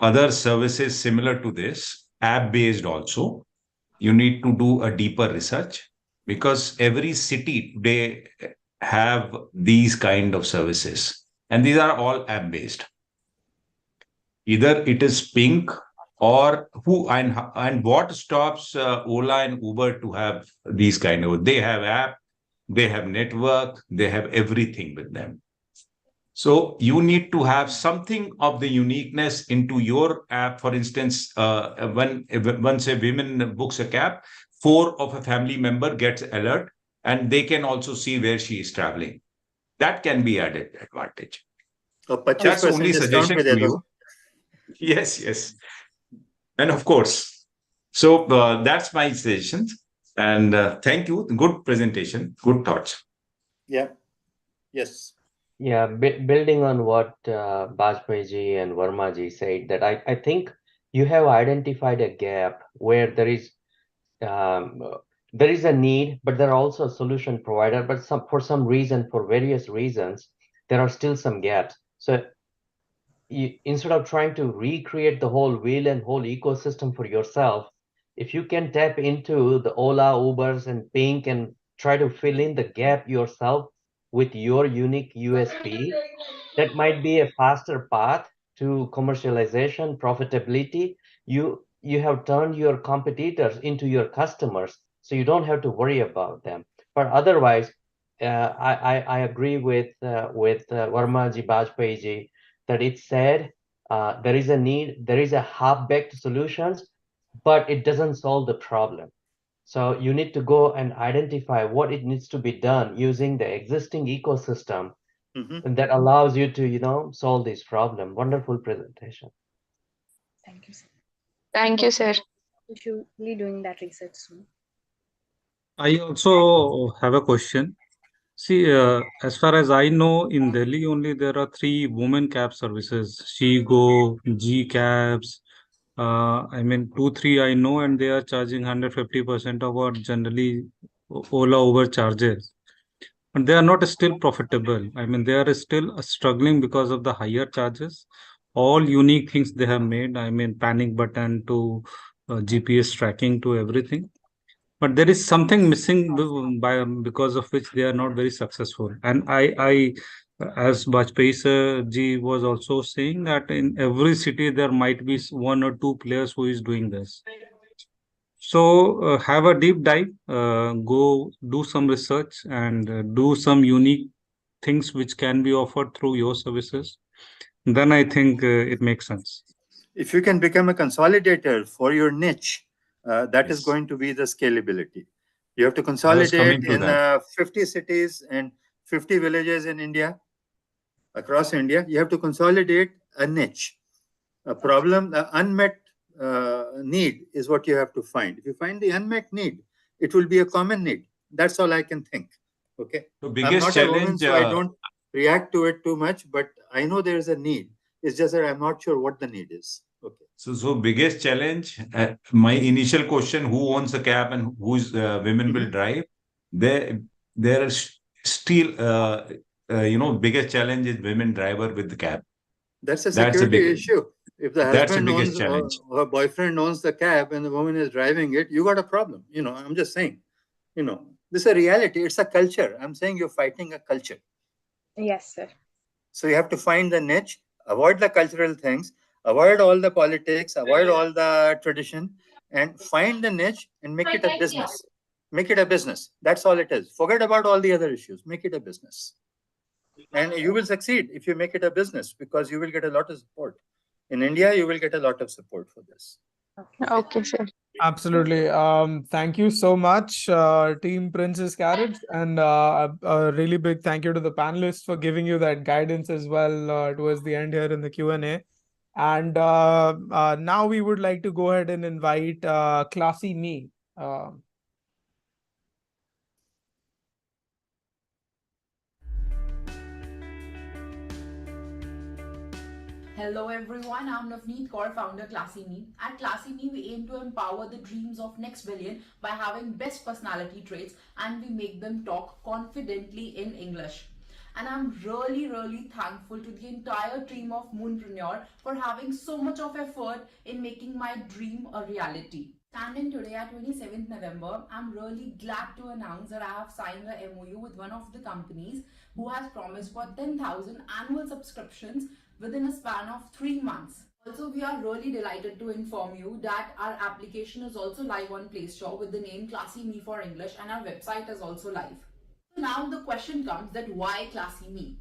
other services similar to this, app-based also. You need to do a deeper research because every city today have these kind of services. And these are all app-based. Either it is Pink or who and what stops Ola and Uber to have these kind of, they have app, they have network, they have everything with them. So you need to have something of the uniqueness into your app. For instance, once a woman books a cab, 4 of a family member gets alert and they can also see where she is traveling. That can be added advantage. So that's only suggestion to you. Yes, yes. And of course. So that's my suggestion. And thank you. Good presentation. Good thoughts. Yeah. Yes. Yeah, building on what Bajpayee and Verma said, that I think you have identified a gap where there is a need, but there are also a solution provider, but for some reason, for various reasons, there are still some gaps. So instead of trying to recreate the whole wheel and whole ecosystem for yourself, if you can tap into the Ola, Ubers, and Pink and try to fill in the gap yourself with your unique USP, that might be a faster path to commercialization, profitability. You have turned your competitors into your customers, so you don't have to worry about them. But otherwise, I agree with Vermaji, Bajpayee, that it's sad. There is a need, there is a half-baked solutions, but it doesn't solve the problem. So you need to go and identify what it needs to be done using the existing ecosystem that allows you to, solve this problem. Wonderful presentation. Thank you, sir. Thank you, sir. We should be doing that research soon. I also have a question. See, as far as I know, in Delhi only there are 3 women cab services: She-Go, G-Cabs. I mean, 2, 3 I know, and they are charging 150% of what generally Ola Uber charges. And they are not still profitable. I mean, they are still struggling because of the higher charges. All unique things they have made. I mean, panic button to GPS tracking to everything. But there is something missing because of which they are not very successful. And I as Bajpayee ji was also saying, that in every city there might be 1 or 2 players who is doing this. So have a deep dive, go do some research and do some unique things which can be offered through your services. Then I think it makes sense. If you can become a consolidator for your niche, that is going to be the scalability. You have to consolidate in 50 cities and 50 villages in India, across India. You have to consolidate a niche. A problem, the unmet need is what you have to find. If you find the unmet need, it will be a common need. That's all I can think. Okay. The biggest I'm not challenge, a woman, so I don't react to it too much, but I know there is a need. It's just that I'm not sure what the need is. Okay. So biggest challenge, my initial question, who owns the cab and whose women will drive? There is still, biggest challenge is women driver with the cab. That's a That's a security big, issue. If the that's the husband biggest owns challenge. or her boyfriend owns the cab and the woman is driving it, you got a problem. I'm just saying, this is a reality. It's a culture. I'm saying you're fighting a culture. Yes, sir. So you have to find the niche, avoid the cultural things, avoid all the politics, avoid all the tradition, and find the niche and make it a business. Make it a business. That's all it is. Forget about all the other issues. Make it a business. And you will succeed if you make it a business, because you will get a lot of support. In India, you will get a lot of support for this. Okay, sir. Absolutely. Thank you so much, Team Princess Carrots, and a really big thank you to the panelists for giving you that guidance as well towards the end here in the Q&A. And now we would like to go ahead and invite Classy Me. Hello everyone, I'm Navneet Kaur, founder Classy Me. At Classy Me, we aim to empower the dreams of next billion by having best personality traits, and we make them talk confidently in English. And I'm really thankful to the entire team of Moonpreneur for having so much of effort in making my dream a reality. Standing today at 27th November, I'm really glad to announce that I have signed a MOU with one of the companies who has promised for 10,000 annual subscriptions within a span of 3 months. Also, we are really delighted to inform you that our application is also live on Play Store with the name Classy Me for English, and our website is also live. So now the question comes that why Classy Me?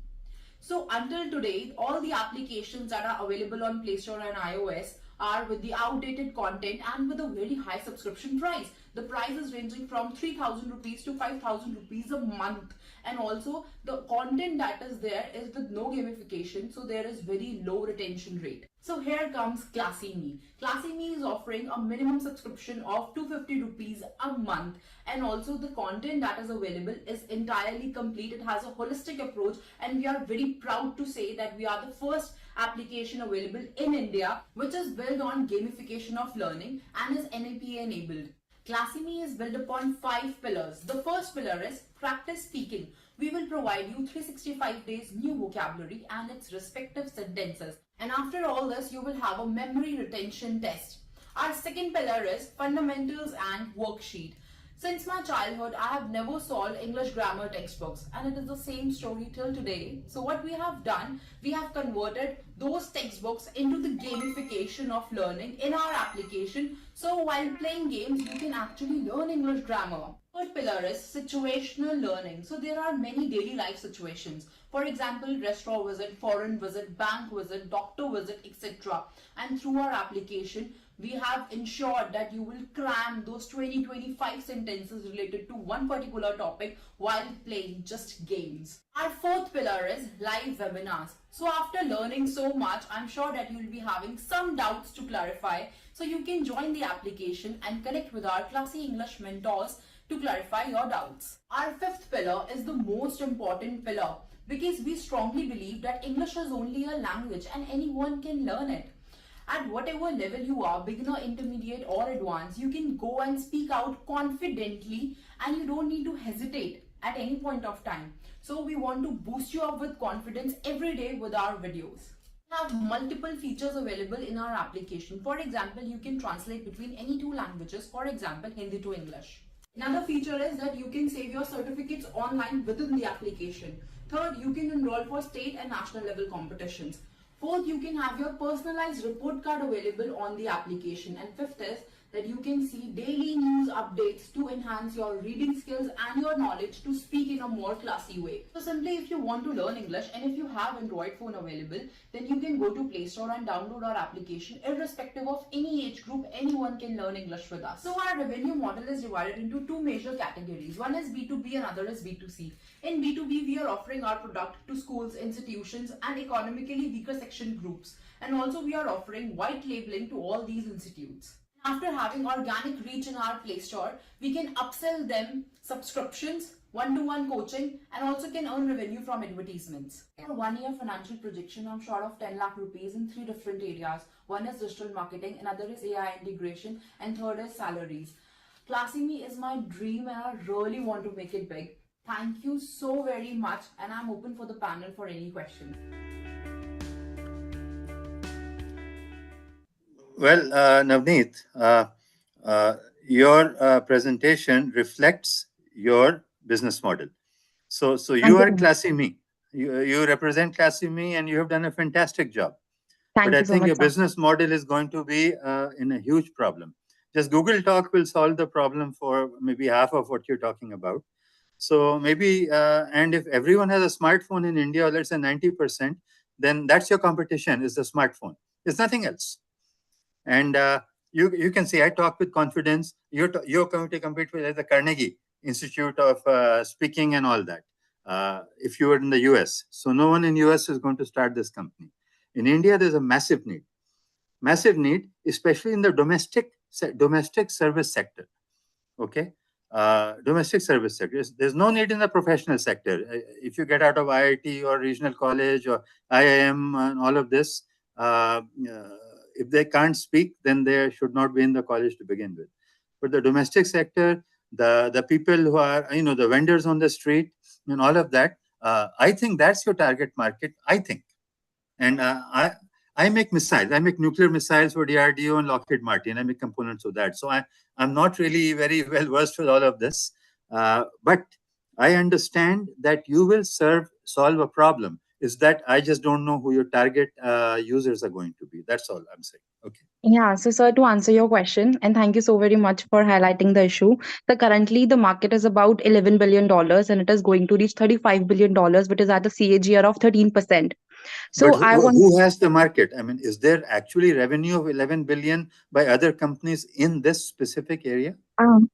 So until today, all the applications that are available on Play Store and iOS are with the outdated content and with a very high subscription price. The price is ranging from 3,000 rupees to 5,000 rupees a month. And also the content that is there is with no gamification, so there is very low retention rate. So here comes Classy Me. Classy Me is offering a minimum subscription of 250 rupees a month, and also the content that is available is entirely complete. It has a holistic approach, and we are very proud to say that we are the first application available in India which is built on gamification of learning and is NAPA enabled. Classy Me is built upon 5 pillars. The first pillar is practice speaking. We will provide you 365 days new vocabulary and its respective sentences. And after all this, you will have a memory retention test. Our second pillar is fundamentals and worksheet. Since my childhood, I have never solved English grammar textbooks, and it is the same story till today. So what we have done, we have converted those textbooks into the gamification of learning in our application. So while playing games, you can actually learn English grammar. Third pillar is situational learning. So there are many daily life situations. For example, restaurant visit, foreign visit, bank visit, doctor visit, etc. And through our application, we have ensured that you will cram those 20-25 sentences related to one particular topic while playing just games. Our fourth pillar is live webinars. So after learning so much, I'm sure that you will be having some doubts to clarify. So you can join the application and connect with our Classy English mentors to clarify your doubts. Our fifth pillar is the most important pillar, because we strongly believe that English is only a language and anyone can learn it. At whatever level you are, beginner, intermediate or advanced, you can go and speak out confidently and you don't need to hesitate at any point of time. So we want to boost you up with confidence every day with our videos. We have multiple features available in our application. For example, you can translate between any 2 languages, for example, Hindi to English. Another feature is that you can save your certificates online within the application. Third, you can enroll for state and national level competitions. Fourth, you can have your personalized report card available on the application. And fifth is that you can see daily news updates to enhance your reading skills and your knowledge to speak in a more classy way. So simply, if you want to learn English and if you have Android phone available, then you can go to Play Store and download our application. Irrespective of any age group, anyone can learn English with us. So our revenue model is divided into 2 major categories. One is B2B and other is B2C. In B2B, we are offering our product to schools, institutions and economically weaker section groups. And also we are offering white labeling to all these institutes. After having organic reach in our Play Store, we can upsell them subscriptions one-to-one coaching, and also can earn revenue from advertisements. For 1 year financial projection, I'm short of 10 lakh rupees in 3 different areas. One is digital marketing, another is AI integration, and third is salaries. Classy Me is my dream and I really want to make it big. Thank you so very much, and I'm open for the panel for any questions. Well, Navneet, your presentation reflects your business model. So Thank you you. are Classy Me. You represent Classy Me, and you have done a fantastic job. Thank But I you so think much, your sir. business model is going to be in a huge problem. Just Google Talk will solve the problem for maybe half of what you're talking about. So maybe, and if everyone has a smartphone in India, or let's say 90%, then that's your competition, is the smartphone. It's nothing else. And you can see, I talk with confidence. You're going to compete with the Carnegie Institute of Speaking and all that. If you were in the US, so no one in US is going to start this company. In India, there's a massive need, especially in the domestic service sector. Okay, domestic service sector. There's no need in the professional sector. If you get out of IIT or regional college or IIM and all of this, if they can't speak, then they should not be in the college to begin with. But the domestic sector, the people who are, the vendors on the street and all of that, I think that's your target market, I think. And I make missiles. I make nuclear missiles for DRDO and Lockheed Martin. I make components of that. So I'm not really very well versed with all of this. But I understand that you will solve a problem. Is that I just don't know who your target users are going to be. That's all I'm saying. Okay. Yeah, so sir, to answer your question, and thank you so very much for highlighting the issue. So currently the market is about $11 billion and it is going to reach $35 billion, which is at a CAGR of 13%. So But I want who has the market? I mean, is there actually revenue of 11 billion by other companies in this specific area?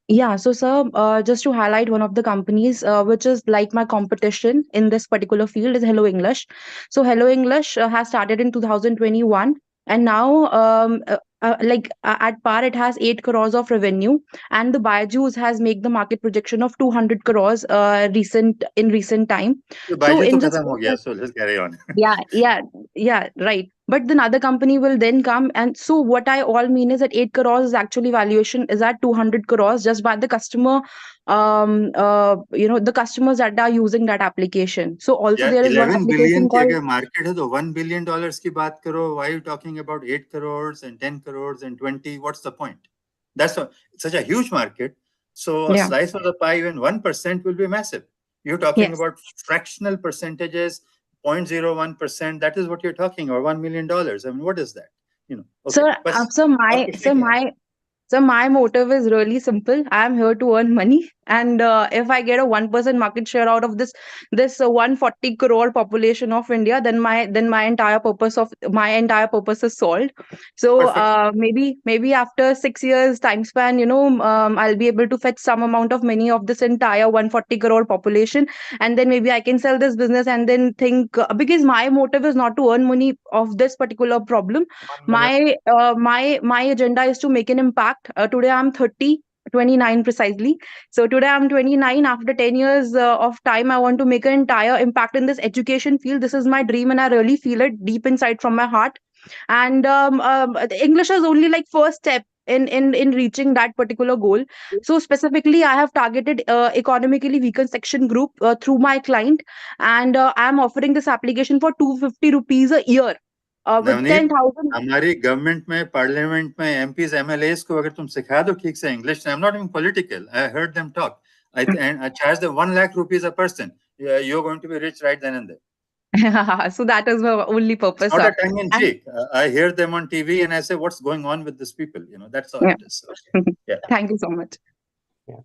Yeah, so sir, just to highlight one of the companies which is like my competition in this particular field is Hello English. So Hello English has started in 2021, and now at par it has 8 crores of revenue, and the Byju's has made the market projection of 200 crores recent time. So So Baiju to in this khatam ho gaya, so let's carry on. yeah, right. But then other company will then come, and so what I all mean is that 8 crores is actually valuation is at 200 crores just by the customer, the customers that are using that application. So also Yeah, there is one 11 billion application की called अगर market है तो $1 billion की बात करो. Why are you talking about 8 crores and 10 crores and 20? What's the point? That's such a huge market. So a yeah, slice of the pie, even 1% will be massive. You're talking yes. about fractional percentages, 0.01%. That is what you're talking, or $1 million. I mean, what is that? Okay. So But so my motive is really simple. I am here to earn money, and if I get a 1% market share out of this 140 crore population of India, then my entire purpose is solved. So maybe after 6 years time span, I'll be able to fetch some amount of money of this entire 140 crore population, and then maybe I can sell this business and then think because my motive is not to earn money of this particular problem. My agenda is to make an impact. Today I'm 29 precisely. So today I'm 29. After 10 years of time, I want to make an entire impact in this education field. This is my dream, and I really feel it deep inside from my heart. And the English is only like first step in reaching that particular goal. So specifically, I have targeted economically weaker section group through my client, and I am offering this application for 250 rupees a year. With Navneet, 10,000. हमारी government में, parliament में MPs MLAs को अगर तुम सिखा दो ठीक से English, I am not even political, I heard them talk, I charge them 1 lakh rupees a person. You're going to be rich right then and there. So that is my only purpose. It's not a tongue in cheek. I hear them on TV and I say, what's going on with these people? That's all it is. Yeah. Thank you so much.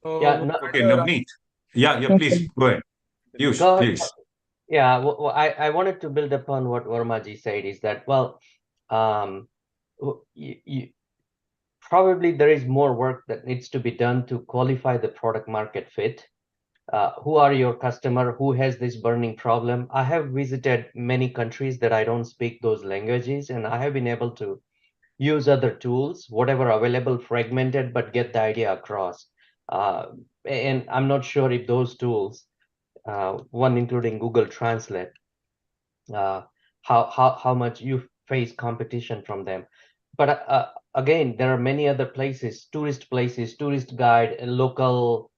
Okay, Navneet. Yeah, please go ahead. Piyush, please. Yeah, I wanted to build upon what Varmaji said is that, probably there is more work that needs to be done to qualify the product market fit. Who are your customer? Who has this burning problem? I have visited many countries that I don't speak those languages, and I have been able to use other tools, whatever available, fragmented, but get the idea across. and I'm not sure if those tools, one including Google Translate, how much you face competition from them. But again, there are many other places, tourist guide, local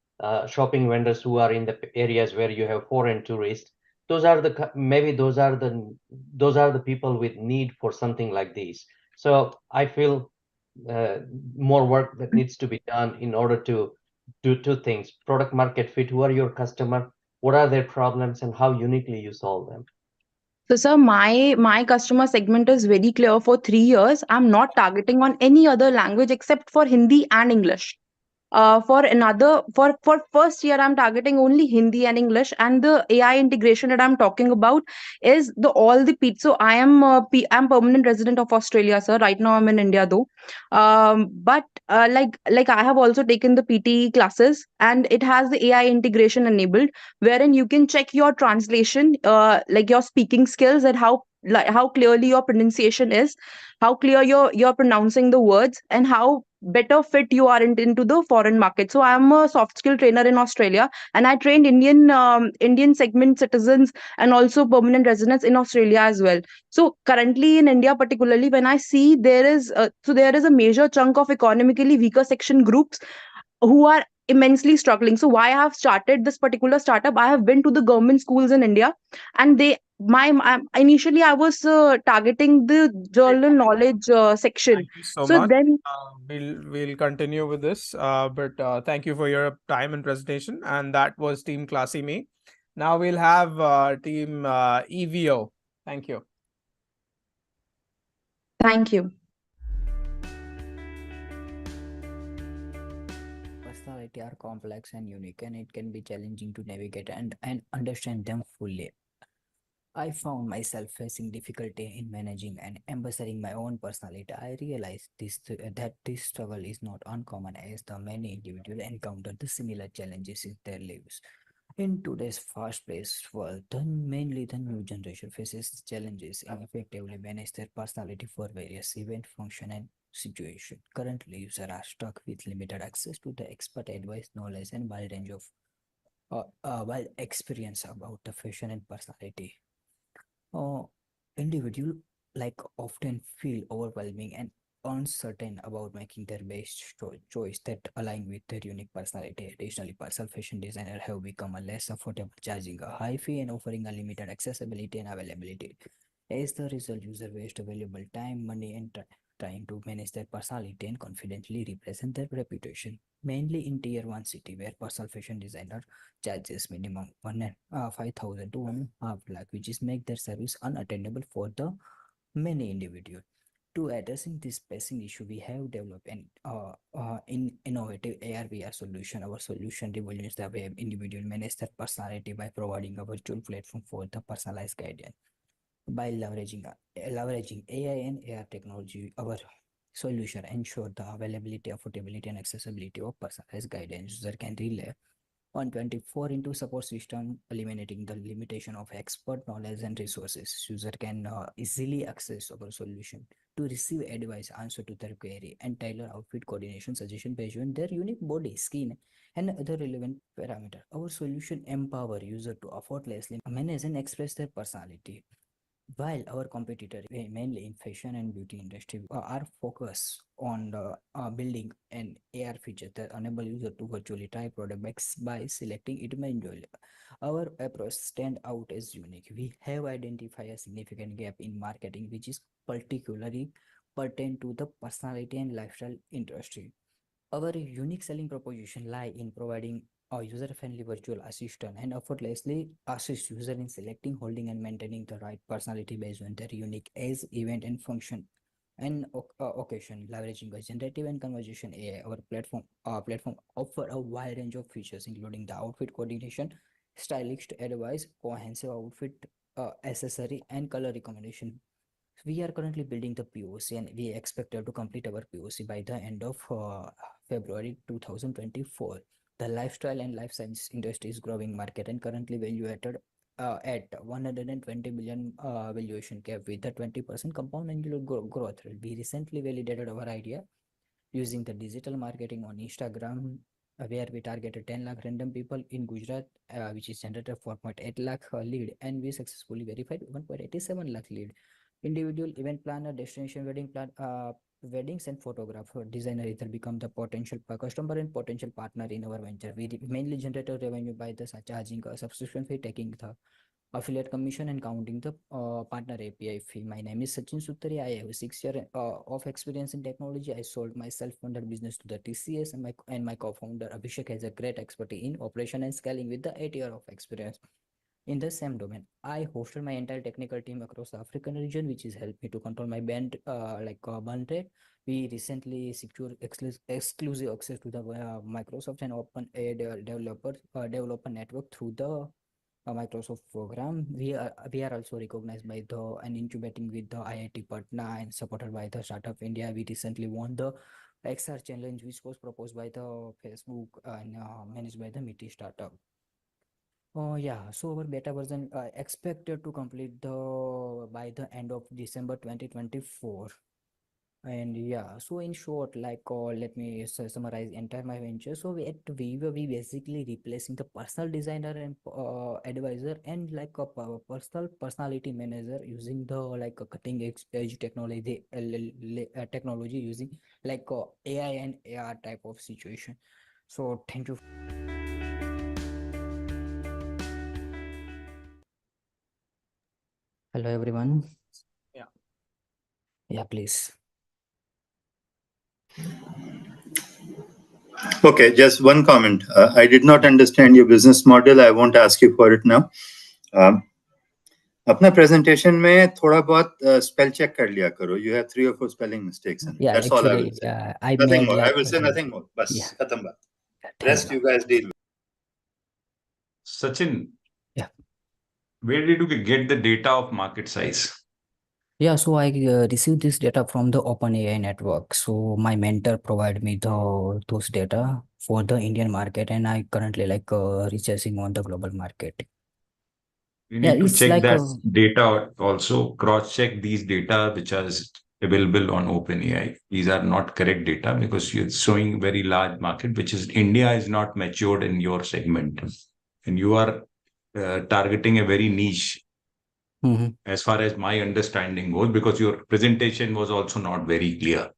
shopping vendors who are in the areas where you have foreign tourists. Those are the maybe those are the people with need for something like this. So I feel more work that needs to be done in order to do two things: product market fit. Who are your customer? What are their problems, and how uniquely you solve them? So, sir, my customer segment is very clear. For 3 years, I'm not targeting on any other language except for Hindi and English. For first year, I'm targeting only Hindi and English, and the AI integration that I'm talking about is the all the So I'm permanent resident of Australia, sir. Right now I'm in India though. But like I have also taken the PT classes, and it has the AI integration enabled, wherein you can check your translation, like your speaking skills, and how clearly your pronunciation is, how clear you're pronouncing the words, and how better fit you are into the foreign market. So I'm a soft skill trainer in Australia, and I trained Indian segment citizens and also permanent residents in Australia as well. So currently in India, particularly, when I see there is a major chunk of economically weaker section groups who are immensely struggling. So why I have started this particular startup, I have been to the government schools in India, and initially I was targeting the general knowledge section. Thank you so So much. then We'll continue with this, but thank you for your time and presentation. And that was Team Classy Me. Now we'll have Team EVO. Thank you. thank you. Personality are complex and unique, and it can be challenging to navigate and understand them fully. I found myself facing difficulty in managing and embracing my own personality. I realized that this struggle is not uncommon, as the many individuals encounter the similar challenges in their lives. In today's fast-paced world, mainly the new generation faces challenges in effectively manage their personality for various event, function, and situation. Currently, users are stuck with limited access to the expert advice, knowledge, and wide range of wide experience about the fashion and personality. Uh, Individual like often feel overwhelming and uncertain about making their best choice that align with their unique personality. Additionally, personal fashion designers have become a less affordable, charging a high fee and offering a limited accessibility and availability. As the result, user waste valuable time, money, and trying to manage their personality and confidently represent their reputation. Mainly in tier 1 city, where personal fashion designer charges minimum 5,000 to 1.5 lakh, which is make their service unattainable for the many individuals. To addressing this pressing issue, we have developed an innovative AR/VR solution. Our solution revolves the way individual manage their personality by providing a virtual platform for the personalized guidance. By leveraging AI and AR technology, our solution ensure the availability, affordability, and accessibility of personalized guidance. User can rely on 24 into support system, eliminating the limitation of expert knowledge and resources. User can easily access our solution to receive advice, answer to their query, and tailor outfit coordination suggestion based on their unique body, skin, and other relevant parameter. Our solution empower user to effortlessly manage and express their personality. While our competitors, mainly in fashion and beauty industry, are focused on building an AR feature that enable user to virtually try product by selecting it manually. Our approach stand out as unique. We have identified a significant gap in marketing, which is particularly pertain to the personality and lifestyle industry. Our unique selling proposition lie in providing a user-friendly virtual assistant and effortlessly assist user in selecting, holding, and maintaining the right personality based on their unique age, event, and function and occasion. Leveraging a generative and conversation AI, our platform offer a wide range of features, including the outfit coordination, stylist advice, comprehensive outfit accessory, and color recommendation. We are currently building the POC, and we expected to complete our POC by the end of February 2024. The lifestyle and life science industry is growing market and currently valuated at 120 billion valuation cap with a 20% compound annual growth rate. We recently validated our idea using the digital marketing on Instagram where we targeted 10 lakh random people in Gujarat, which is generated 4.8 lakh lead, and we successfully verified 1.87 lakh lead. Individual event planner, destination wedding plan, weddings and photographer, designer either become the potential customer and potential partner in our venture. We mainly generated revenue by the charging a subscription fee, taking the affiliate commission and counting the partner API fee. My name is Sachin Suttari. I have 6 years of experience in technology. I sold my self-funded business to the TCS, and my co-founder Abhishek has a great expertise in operation and scaling with the 8 years of experience in the same domain. I hosted my entire technical team across the African region, which has helped me to control my burn rate. We recently secured exclusive access to the Microsoft and developer network through the Microsoft program. We are also recognized by the and incubating with the IIT Patna and supported by the Startup India. We recently won the XR challenge, which was proposed by the Facebook and managed by the MITI startup. Oh yeah, so our beta version expected to complete by the end of December 2024. And yeah, so in short, let me summarize entire my venture. So we basically replacing the personal designer and advisor and like a personal personality manager using the a cutting edge technology technology using AI and AR type of situation. So thank you. Hello everyone. Yeah, please. Okay, just one comment. I did not understand your business model. I won't ask you for it now. अपना presentation में थोड़ा बहुत spell check कर लिया करो. You have 3 or 4 spelling mistakes in it. Yeah, That's actually, all I will say. I Nothing made more. I like will say nothing more. Bas, yeah. khatam baat. Rest you guys deal with. Sachin. Yeah. Where did you get the data of market size? Yeah, so I received this data from the OpenAI network. So my mentor provided me those data for the Indian market, and I currently researching on the global market. You need to check that data also, cross-check these data which are available on OpenAI. These are not correct data because you're showing very large market, which is India is not matured in your segment. And you are targeting a very niche as far as my understanding goes, because your presentation was also not very clear.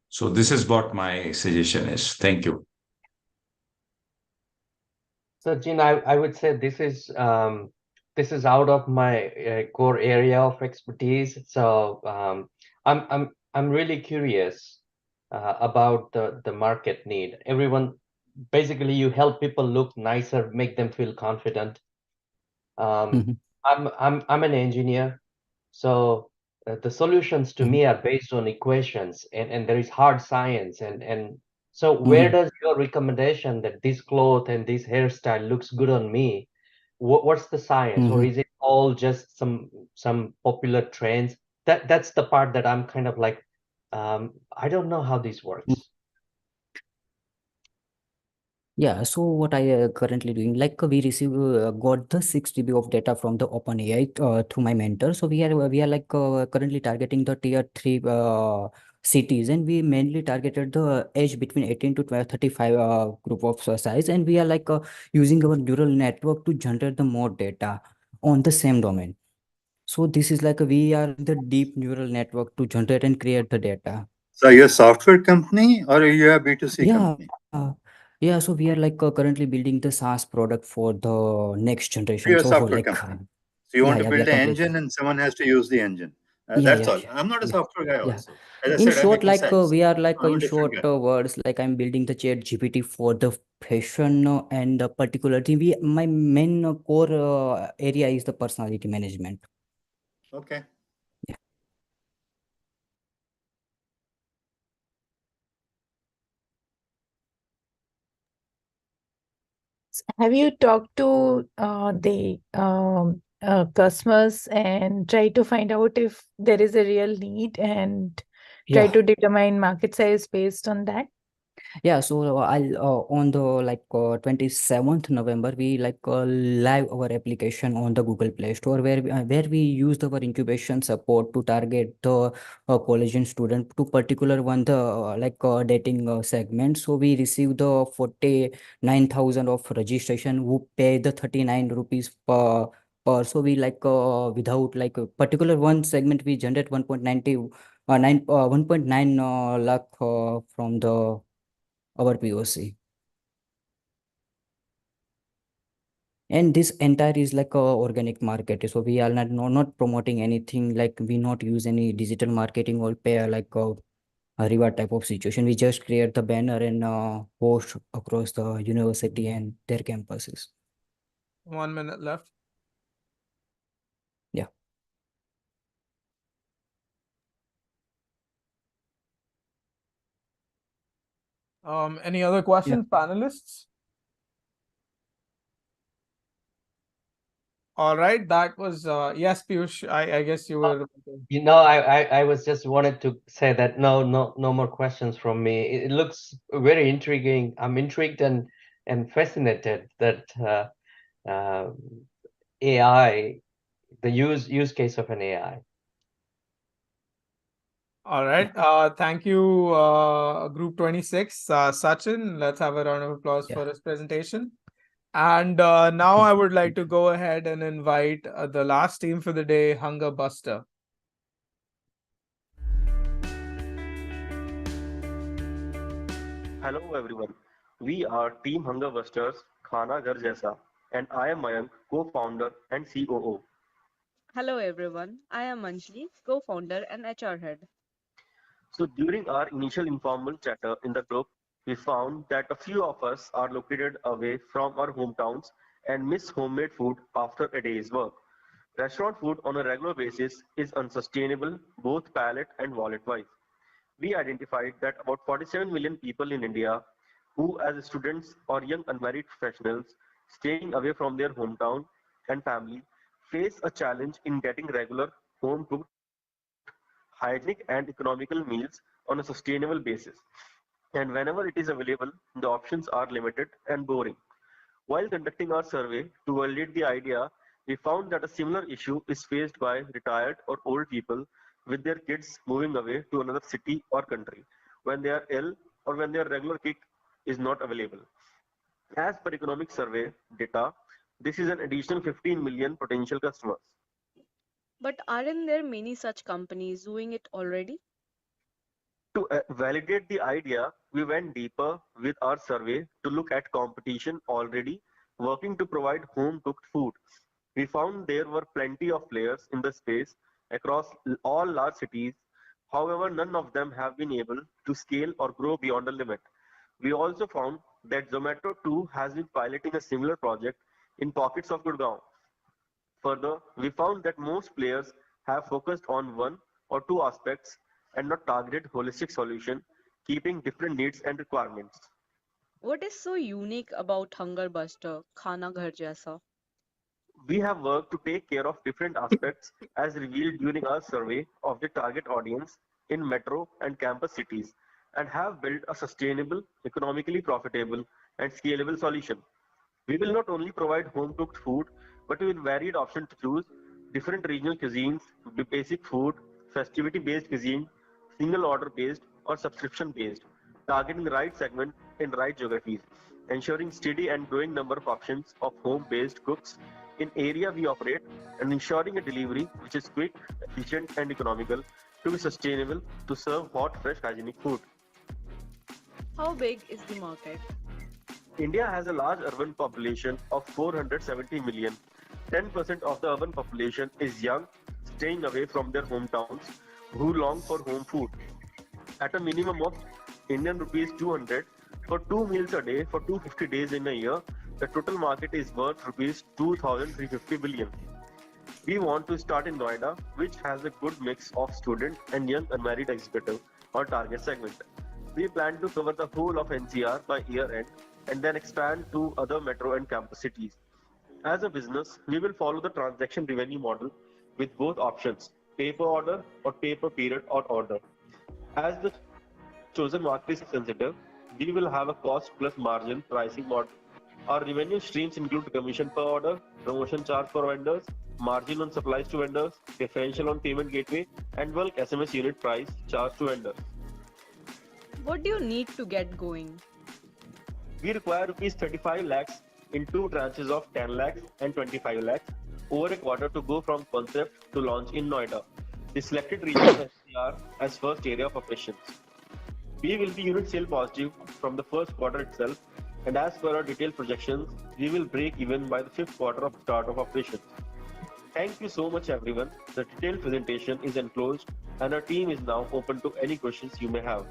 So this is what my suggestion is. Thank you. So, Jin, I would say this is out of my core area of expertise. So I'm really curious about the market need. Everyone, basically, you help people look nicer, make them feel confident. I'm an engineer, so the solutions to me are based on equations, and there is hard science, and so where does your recommendation that this cloth and this hairstyle looks good on me, what's the science, or is it all just some popular trends? That's the part that I'm kind of like, I don't know how this works. Yeah, so what I currently doing, we receive got the 6 GB of data from the OpenAI through my mentor. So we are currently targeting the tier 3 cities, and we mainly targeted the age between 18 to 35 group of size, and we are using our neural network to generate the more data on the same domain. So this is we are the deep neural network to generate and create the data. So you're a software company or you are a B2C company? Yeah, so we are currently building the SaaS product for the next generation. You're a So software company. So you want to build an engine and someone has to use the engine. That's all. I'm not a software guy also. As I In said, I short, make missiles. we are I'm a in different short guy. words, I'm building the chat GPT for the fashion and the particular thing. My main core area is the personality management. Okay. Yeah. Have you talked to the customers and try to find out if there is a real need and try to determine market size based on that? Yeah, so I'll on the 27th November we live our application on the Google Play Store where we used our incubation support to target the college and student to particular one the dating segment. So we received the 49,000 of registration who pay the 39 rupees per. So we without a particular one segment we generate 1.9 lakh from the our POC. And this entire is like a organic market. So we are not promoting anything, like we not use any digital marketing or pay a reward type of situation. We just create the banner and post across the university and their campuses. 1 minute left. Yeah. Any other questions, panelists? All right, that was yes, Piyush. I guess you were. I was just wanted to say that no more questions from me. It looks very intriguing. I'm intrigued and fascinated that AI, the use case of an AI. All right. Thank you, Group 26. Sachin, let's have a round of applause for his presentation. And now I would like to go ahead and invite the last team for the day, Hunger Buster. Hello everyone, we are Team Hunger Busters Khana Ghar Jaisa, and I am Mayank, co-founder and COO. Hello everyone, I am Anjali, co-founder and HR head. So during our initial informal chatter in the group, we found that a few of us are located away from our hometowns and miss homemade food after a day's work. Restaurant food on a regular basis is unsustainable, both palate and wallet-wise. We identified that about 47 million people in India who, as students or young unmarried professionals staying away from their hometown and family, face a challenge in getting regular, home cooked, hygienic, and economical meals on a sustainable basis. And whenever it is available, the options are limited and boring. While conducting our survey to validate the idea, we found that a similar issue is faced by retired or old people with their kids moving away to another city or country when they are ill or when their regular kick is not available. As per economic survey data, this is an additional 15 million potential customers. But aren't there many such companies doing it already? To validate the idea, we went deeper with our survey to look at competition already working to provide home cooked food. We found there were plenty of players in the space across all large cities. However, none of them have been able to scale or grow beyond a limit. We also found that Zomato too has been piloting a similar project in pockets of Gurgaon. Further, we found that most players have focused on one or two aspects and not targeted holistic solution, keeping different needs and requirements. What is so unique about Hunger Buster, Khana Ghar Jaisa? We have worked to take care of different aspects as revealed during our survey of the target audience in metro and campus cities and have built a sustainable, economically profitable, and scalable solution. We will not only provide home cooked food, but with varied options to choose different regional cuisines, basic food, festivity based cuisine, single order based, or subscription based, targeting the right segment in right geographies, ensuring steady and growing number of options of home based cooks in area we operate, and ensuring a delivery which is quick, efficient, and economical to be sustainable to serve hot, fresh, hygienic food. How big is the market? India has a large urban population of 470 million. 10% of the urban population is young, staying away from their hometowns, who long for home food. At a minimum of Indian rupees 200 for 2 meals a day for 250 days in a year, the total market is worth rupees 2,350 billion. We want to start in Noida, which has a good mix of student and young unmarried executive or target segment. We plan to cover the whole of NCR by year end and then expand to other metro and campus cities. As a business, we will follow the transaction revenue model with both options, pay per order or pay per period or order. As the chosen market is sensitive, we we will have a cost plus margin pricing model. Our revenue streams include commission per order, promotion charge for vendors, margin on supplies to vendors, differential on payment gateway, and bulk SMS unit price charged to vendors. What do you need to get going? We require rupees 35 lakhs in two tranches of 10 lakhs and 25 lakhs over a quarter to go from concept to launch in Noida, the selected region of NCR as first area of operations. We will be unit sale positive from the first quarter itself, and as per our detailed projections, we will break even by the fifth quarter of start of operations. Thank you so much everyone. The detailed presentation is enclosed and our team is now open to any questions you may have.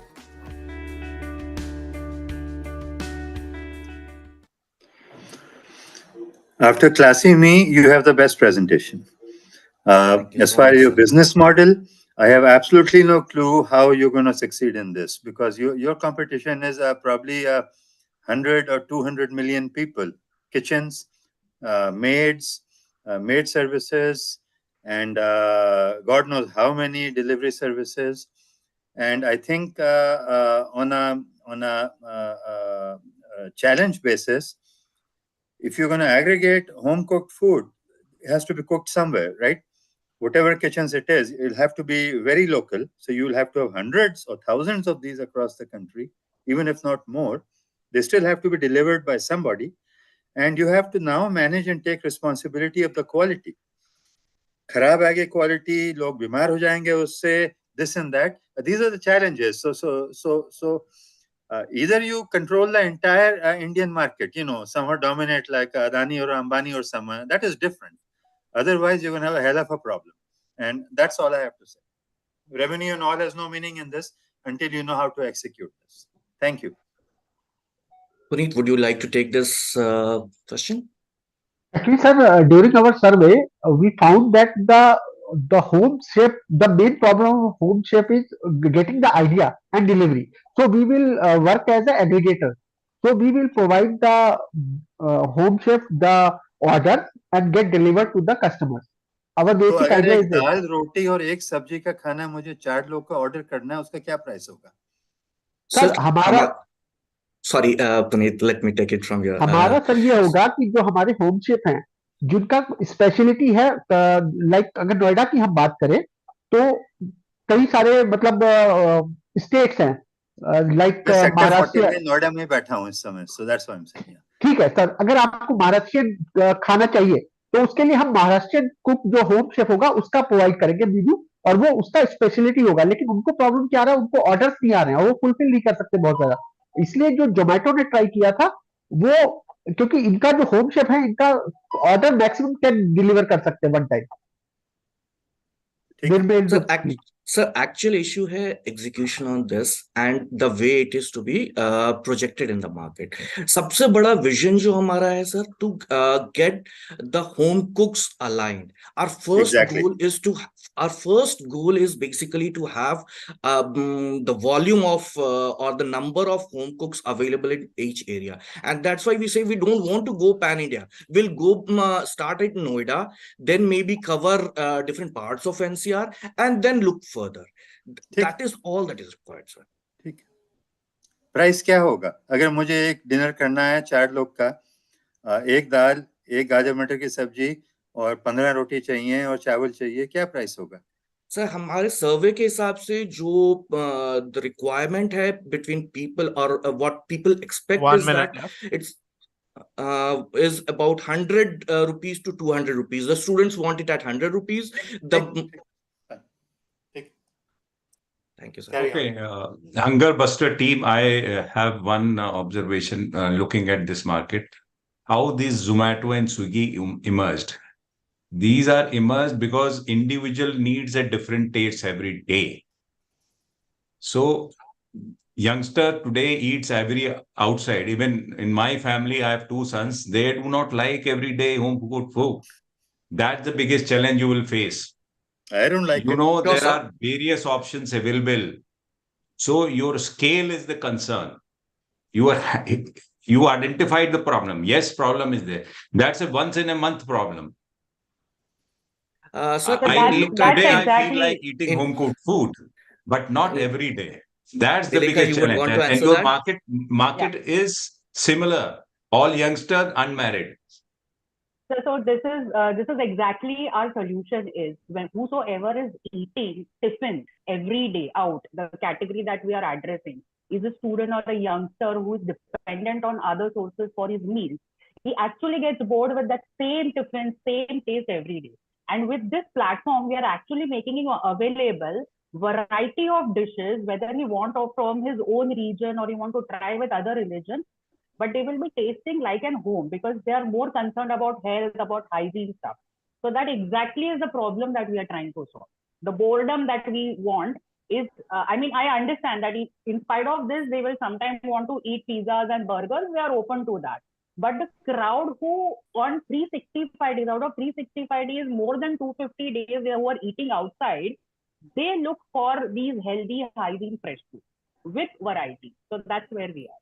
After Classy Me, you have the best presentation. As far as your business model, I have absolutely no clue how you're going to succeed in this, because your competition is probably 100 or 200 million people, kitchens, maids, maid services, and God knows how many delivery services. And I think on a challenge basis, if you're going to aggregate home cooked food, it has to be cooked somewhere, right? Whatever kitchens it is, it'll have to be very local. So you'll have to have hundreds or thousands of these across the country, even if not more. They still have to be delivered by somebody. And you have to now manage and take responsibility of the quality. खराब आगे quality, लोग बीमार हो जाएंगे उससे, this and that. These are the challenges. So either you control the entire Indian market, somehow dominate like Adani or Ambani or someone. That is different. Otherwise, you're going to have a hell of a problem. And that's all I have to say. Revenue and all has no meaning in this until you know how to execute this. Thank you. Puneet, would you like to take this question? Actually, sir, during our survey, we found that the home chef, the main problem of home chef is getting the idea and delivery. So we will work as an aggregator. So we will provide the home chef the order and get delivered to the customers. Our तो basic अगर idea एक is this. दाल रोटी और एक सब्जी का खाना मुझे 4 लोग का ऑर्डर करना है, उसका क्या प्राइस होगा? सर हमारा Sorry, Puneet, let me take it from here. हमारा सर ये होगा कि जो हमारे होम शेफ हैं जिनका स्पेशलिटी है, लाइक अगर नोएडा की हम बात करें तो कई सारे मतलब स्टेट्स हैं, लाइक सेक्टर 40 महाराष्ट्र। में नोएडा में बैठा हूं इस समय, so that's what I'm saying. ठीक है सर, अगर आपको महाराष्ट्रियन खाना चाहिए तो उसके लिए हम महाराष्ट्रियन कुक जो होम शेफ होगा उसका प्रोवाइड करेंगे मेन्यू, और वो उसका स्पेशलिटी होगा। लेकिन उनको प्रॉब्लम क्या आ रहा है, उनको ऑर्डर्स नहीं आ रहे हैं और वो फुलफिल नहीं कर सकते बहुत ज्यादा। इसलिए जो जोमेटो ने ट्राई किया था वो, क्योंकि इनका जो होम शेफ है इनका ऑर्डर मैक्सिमम 10 डिलीवर कर सकते हैं one time. Sir, actual issue है execution on this and the way it is to be projected in the market. सबसे बड़ा vision जो हमारा है sir, to get the home cooks aligned. Our first goal is basically to have the volume of or the number of home cooks available in each area, and that's why we say we don't want to go pan India. We'll go start at Noida, then maybe cover different parts of NCR, and then look further. That is all that is required, sir. ठीक है। Price क्या होगा अगर मुझे एक dinner करना है 4 लोग का, एक दाल, एक गाजर मटर की सब्जी और 15 रोटी चाहिए और चावल चाहिए, क्या प्राइस होगा? सर हमारे सर्वे के हिसाब से जो द रिक्वायरमेंट है बिटवीन पीपल और what people expect is that it's is about 100 rupees to 200 rupees. The students want it at 100 rupees. Thank you, sir. Okay, Hunger Buster team, I have one observation looking at this market. How these Zomato and Swiggy emerged. These are emerged because individual needs at different tastes every day. So youngster today eats every outside. Even in my family, I have 2 sons. They do not like every day home cooked food. That's the biggest challenge you will face. I don't like it. There are various options available. So your scale is the concern. You identified the problem. Yes, problem is there. That's a once in a month problem. So I feel like eating home cooked food, but not every day. That's the Dilika, biggest you would challenge. want to And answer your that? market is similar. All youngsters, unmarried. So this is exactly our solution is when whosoever is eating tiffin every day out, the category that we are addressing is a student or a youngster who is dependent on other sources for his meals. He actually gets bored with that same tiffin, same taste every day. And with this platform, we are actually making it available variety of dishes, whether he want from his own region or he want to try with other religion, but they will be tasting like an home because they are more concerned about health, about hygiene stuff. So that exactly is the problem that we are trying to solve. The boredom that we want is, I mean, I understand that in spite of this, they will sometimes want to eat pizzas and burgers. We are open to that. But the crowd who on 365 days, out of 365 days, more than 250 days, they who are eating outside, they look for these healthy, hygiene, fresh food with variety. So that's where we are.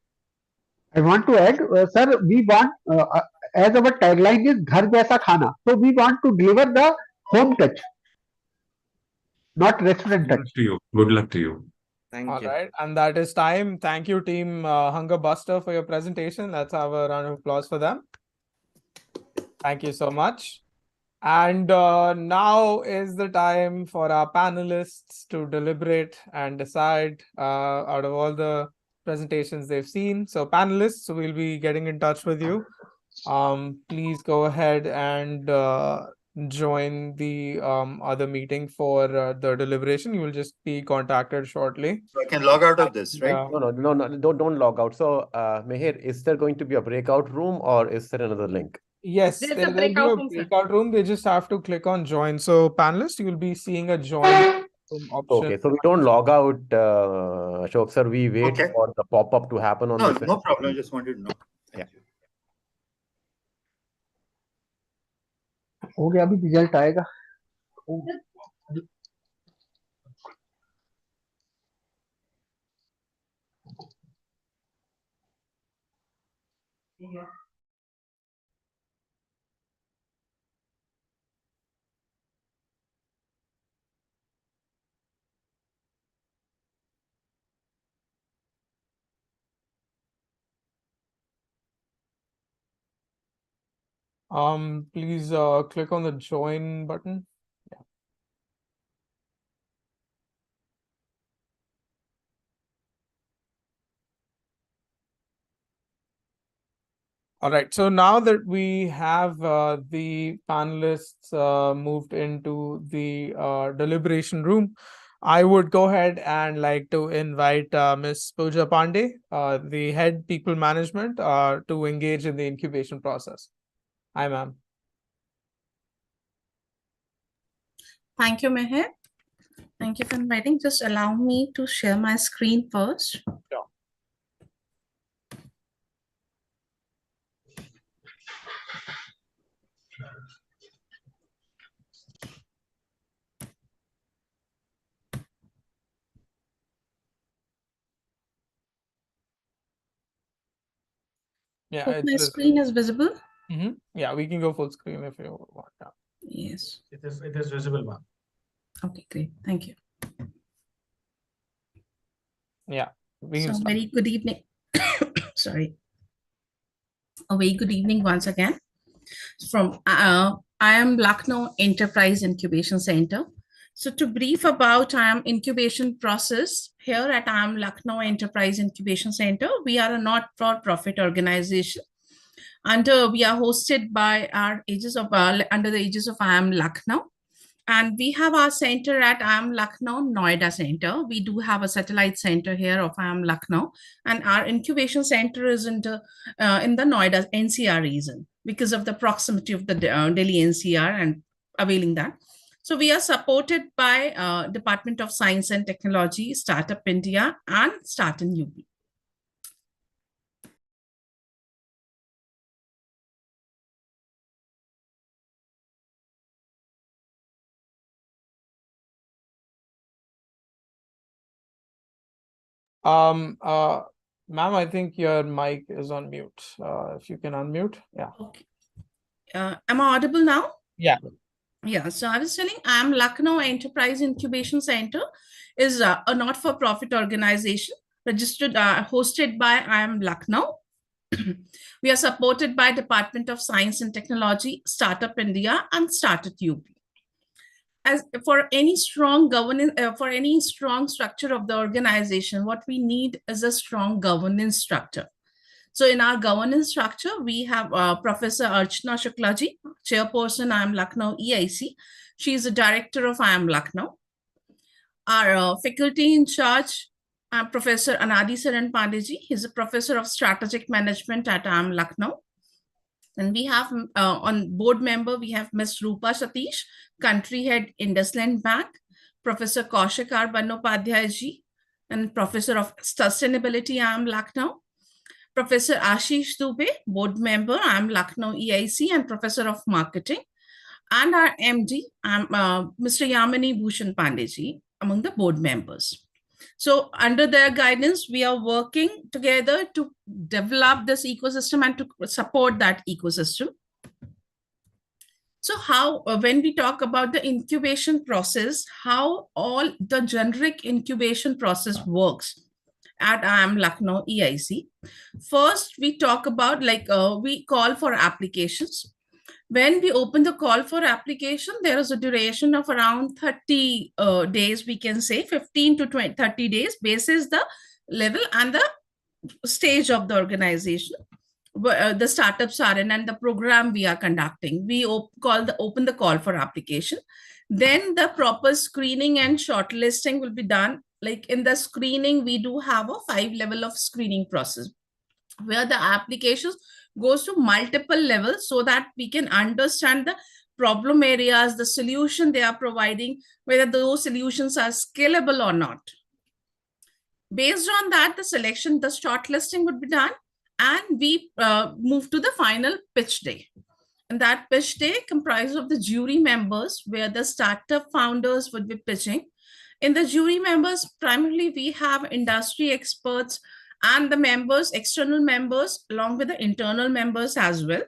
I want to add, sir, we want, as our tagline is "Ghar jaisa khana," so we want to deliver the home touch, not restaurant Good touch. luck to you. Good luck to you. Thank you. All right, and that is time. Thank you, Team Hunger Buster, for your presentation. Let's have a round of applause for them. Thank you so much. And now is the time for our panelists to deliberate and decide out of all the presentations they've seen. So panelists, we'll be getting in touch with you. Please go ahead and join the other meeting for the deliberation. You will just be contacted shortly. So I can log out of this, right? No, don't log out. So, Mihir, is there going to be a breakout room or is there another link? Yes, There's a there'll be breakout a room, sir. breakout room. They just have to click on join. So panelists, you will be seeing a join room option. Okay, so we don't log out, Ashok sir. We wait Okay. for the pop-up to happen on No, the no problem. I just wanted to know. Yeah. हो गया, अभी result आएगा. Please click on the join button. Yeah. All right, so now that we have the panelists moved into the deliberation room, I would go ahead and like to invite Ms. Pooja Pandey, the head people management, to engage in the incubation process. Hi, ma'am. Thank you, Meher. Thank you for inviting. Just allow me to share my screen first. Sure. Yeah, Hope my screen is visible. Yeah, we can go full screen if you want. Yes. It is visible, ma'am. Okay, great. Thank you. Yeah, we can So start. very good evening. Sorry. A very good evening once again. From IIM-Lucknow Enterprise Incubation Center. So to brief about IIM incubation process, here at IIM-Lucknow Enterprise Incubation Center, we are a not-for-profit organization. We are hosted by our aegis of under the aegis of IIM-Lucknow. And we have our center at IIM-Lucknow Noida Center. We do have a satellite center here of IIM-Lucknow, and our incubation center is in the Noida NCR region because of the proximity of the Delhi NCR and availing that. So we are supported by Department of Science and Technology, Startup India, and Start in UP. Ma'am, I think your mic is on mute. If you can unmute, yeah. Okay. Am I audible now? Yeah. Yeah, so I was telling IIM-Lucknow Enterprise Incubation Center is a not-for-profit organization registered, hosted by IIM-Lucknow. We are supported by Department of Science and Technology, Startup India, and Startup UP. As for any strong governance, for any strong structure of the organization, what we need is a strong governance structure. So in our governance structure, we have Professor Archana Shuklaji, Chairperson, IIM-Lucknow EIC. She is the Director of IIM-Lucknow. Our faculty in charge, Professor Anadi Saran Pandeji. He's a Professor of Strategic Management at IIM-Lucknow. And we have on board member, we have Ms. Rupa Satish, Country Head, IndusLand Bank, Professor Kaushik R. Bannopadhyay ji, and Professor of Sustainability, IIM-Lucknow. Professor Ashish Dubey, board member, IIM-Lucknow EIC and Professor of Marketing. And our MD, Mr. Yamini Bhushan Pandeji, among the board members. So under their guidance, we are working together to develop this ecosystem and to support that ecosystem. So how, when we talk about the incubation process, how all the generic incubation process works at IIM-Lucknow EIC. First, we talk about we call for applications. When we open the call for application, there is a duration of around 30 days, we can say 15 to 30 days, basis the level and the stage of the organization, the startups are in and the program we are conducting. We open the call for application. Then the proper screening and shortlisting will be done. Like in the screening, we do have a 5 level of screening process where the applications goes to multiple levels so that we can understand the problem areas, the solution they are providing, whether those solutions are scalable or not. Based on that, the selection, the shortlisting would be done, and we move to the final pitch day. And that pitch day comprises of the jury members where the startup founders would be pitching. In the jury members, primarily we have industry experts and the members, external members, along with the internal members as well.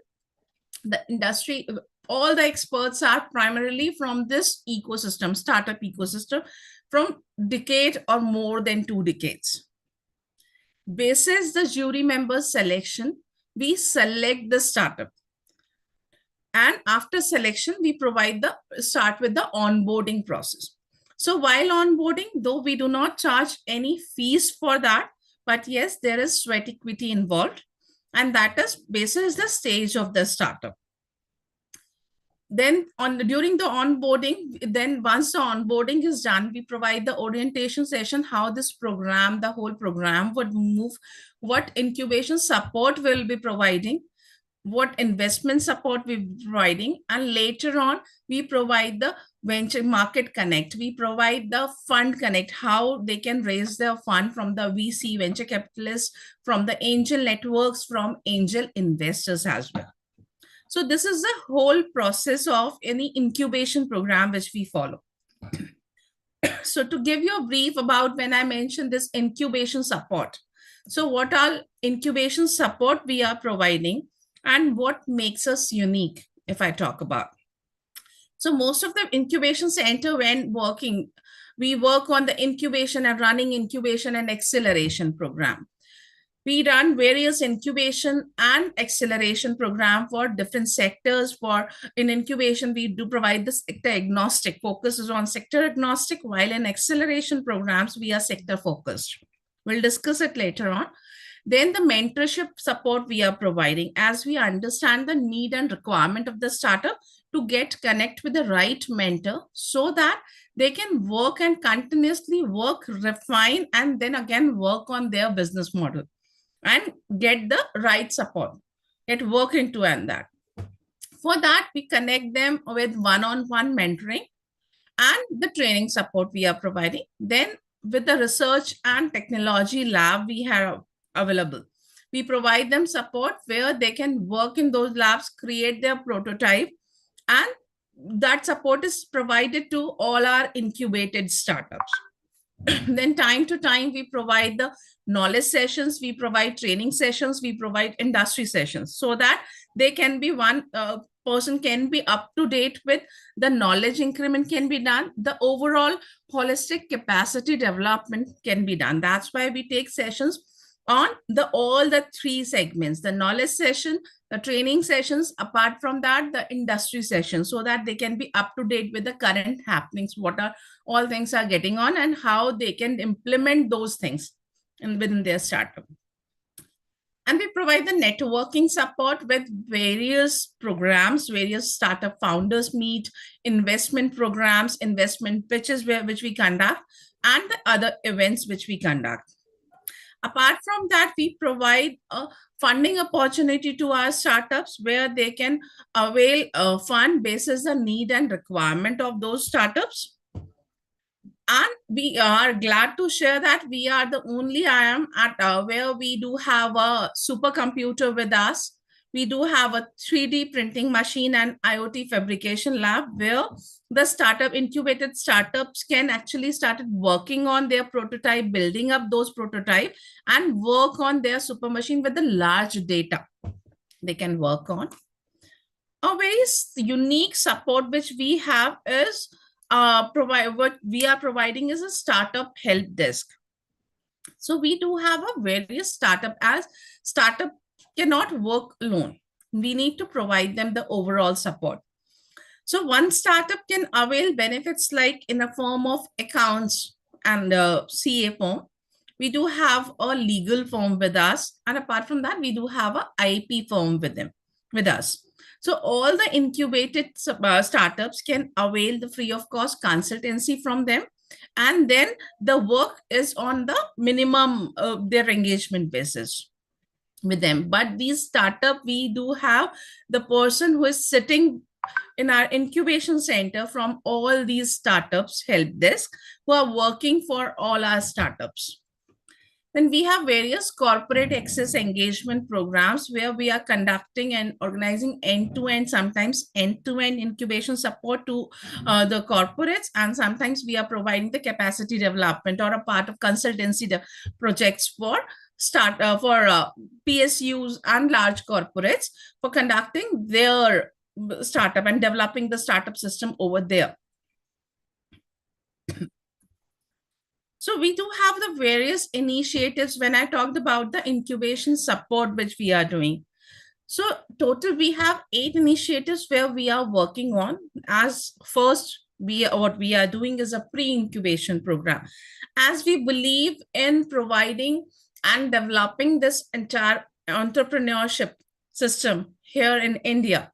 The industry, all the experts are primarily from this ecosystem, startup ecosystem, from decade or more than 2 decades. Basis the jury members selection, we select the startup. And after selection, we start with the onboarding process. So while onboarding, though we do not charge any fees for that, but yes, there is sweat equity involved, and that is basis the stage of the startup. Then during the onboarding, then once the onboarding is done, we provide the orientation session, how this program, the whole program would move, what incubation support we'll be providing, what investment support we're providing, and later on, we provide the venture market connect. We provide the fund connect, how they can raise their fund from the VC, venture capitalists, from the angel networks, from angel investors as well. So this is the whole process of any incubation program which we follow. So to give you a brief about when I mentioned this incubation support. So what all incubation support we are providing and what makes us unique, if I talk about. So most of the incubation center when working, we work on the incubation and running incubation and acceleration program. We run various incubation and acceleration program for different sectors. For in incubation, we do provide the sector agnostic, focuses on sector agnostic, while in acceleration programs, we are sector focused. We'll discuss it later on. Then the mentorship support we are providing as we understand the need and requirement of the startup to connect with the right mentor so that they can work and continuously work, refine, and then again work on their business model and get the right support, get work into and that. For that, we connect them with one-on-one mentoring and the training support we are providing. Then with the research and technology lab we have available, we provide them support where they can work in those labs, create their prototype, and that support is provided to all our incubated startups. Then time to time, we provide the knowledge sessions, we provide training sessions, we provide industry sessions, so that they can be one person can be up to date with the knowledge increment can be done, the overall holistic capacity development can be done. That's why we take sessions on all the three segments, the knowledge session, the training sessions, apart from that, the industry session, so that they can be up to date with the current happenings, what are all things are getting on, and how they can implement those things within their startup. And we provide the networking support with various programs, various startup founders meet, investment programs, investment pitches which we conduct, and the other events which we conduct. Apart from that, we provide a funding opportunity to our startups where they can avail a fund basis the need and requirement of those startups. And we are glad to share that we are the only IIM at where we do have a supercomputer with us. We do have a 3D printing machine and IoT fabrication lab where the startup incubated startups can actually start working on their prototype, building up those prototype, and work on their super machine with the large data they can work on. A very unique support which we have is what we are providing is a startup help desk. So we do have a various startup, as startup cannot work alone. We need to provide them the overall support. So one startup can avail benefits like in a form of accounts and a CA form. We do have a legal firm with us, and apart from that, we do have a IP firm with us. So all the incubated startups can avail the free of cost consultancy from them. And then the work is on the minimum their engagement basis with them. But these startup, we do have the person who is sitting in our incubation center from all these startups help desk who are working for all our startups. Then we have various corporate access engagement programs where we are conducting and organizing end-to-end, sometimes end-to-end incubation support to the corporates, and sometimes we are providing the capacity development or a part of consultancy projects for PSUs and large corporates for conducting their startup and developing the startup system over there. So we do have the various initiatives when I talked about the incubation support which we are doing. So total we have 8 initiatives where we are working on. As first, what we are doing is a pre-incubation program. As we believe in providing and developing this entire entrepreneurship system here in India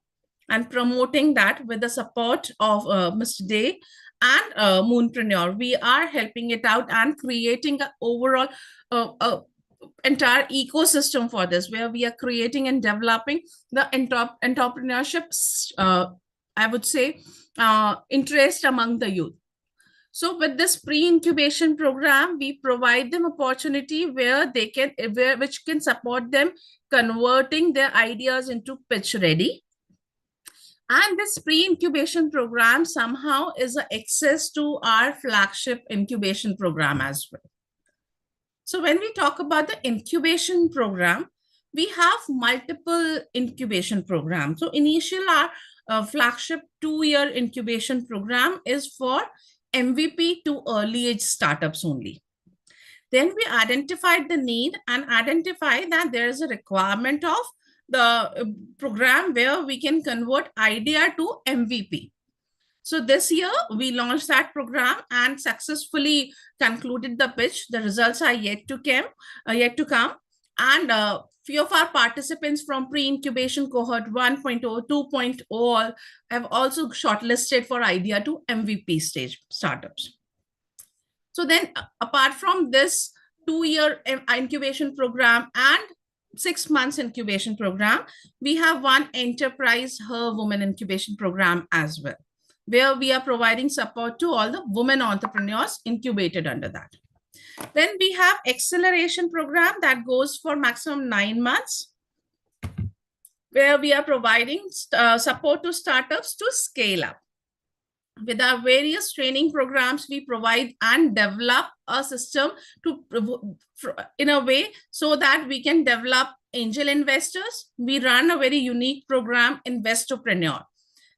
and promoting that with the support of Mr. Day and Moonpreneur, we are helping it out and creating an overall entire ecosystem for this, where we are creating and developing the entrepreneurship, I would say, interest among the youth. So with this pre-incubation program, we provide them opportunity where they can, which can support them converting their ideas into pitch ready. And this pre-incubation program somehow is an access to our flagship incubation program as well. So when we talk about the incubation program, we have multiple incubation programs. So initial our flagship 2-year incubation program is for MVP to early age startups only. Then we identified the need and identified that there is a requirement of the program where we can convert idea to MVP. So this year we launched that program and successfully concluded the pitch. The results are yet to come. And few of our participants from pre-incubation cohort 1.0, 2.0 have also shortlisted for idea to MVP stage startups. So then apart from this 2-year incubation program and 6 months incubation program, we have one enterprise Her Woman incubation program as well, where we are providing support to all the women entrepreneurs incubated under that. Then we have acceleration program that goes for maximum 9 months, where we are providing support to startups to scale up. With our various training programs, we provide and develop a system to in a way so that we can develop angel investors. We run a very unique program, Investopreneur,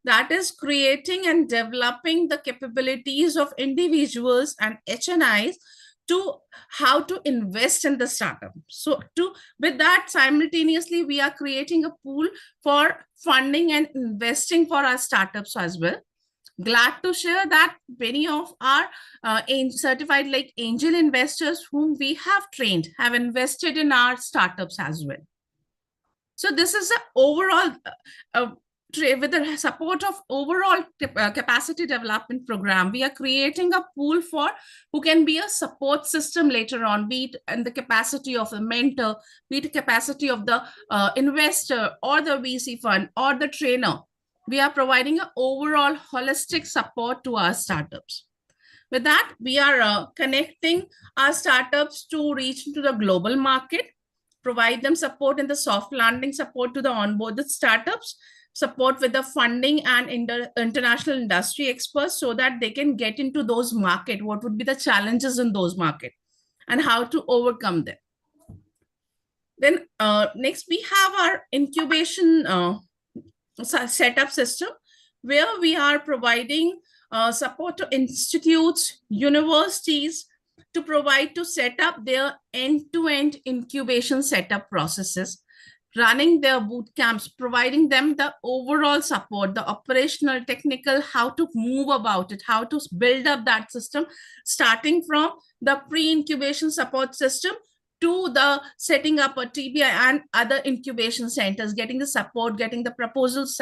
that is creating and developing the capabilities of individuals and HNIs to how to invest in the startup. So with that, simultaneously, we are creating a pool for funding and investing for our startups as well. Glad to share that many of our certified like angel investors whom we have trained have invested in our startups as well. So this is an overall with the support of overall capacity development program, we are creating a pool for who can be a support system later on, be it in the capacity of the mentor, be it the capacity of the investor or the VC fund or the trainer. We are providing an overall holistic support to our startups. With that, we are connecting our startups to reach into the global market, provide them support in the soft landing support to the onboarded startups, support with the funding and international industry experts so that they can get into those markets, what would be the challenges in those markets and how to overcome them. Then next we have our incubation setup system, where we are providing support to institutes, universities to provide to set up their end-to-end incubation setup processes, running their boot camps, providing them the overall support, the operational, technical, how to move about it, how to build up that system, starting from the pre-incubation support system to the setting up a TBI and other incubation centers, getting the support, getting the proposals,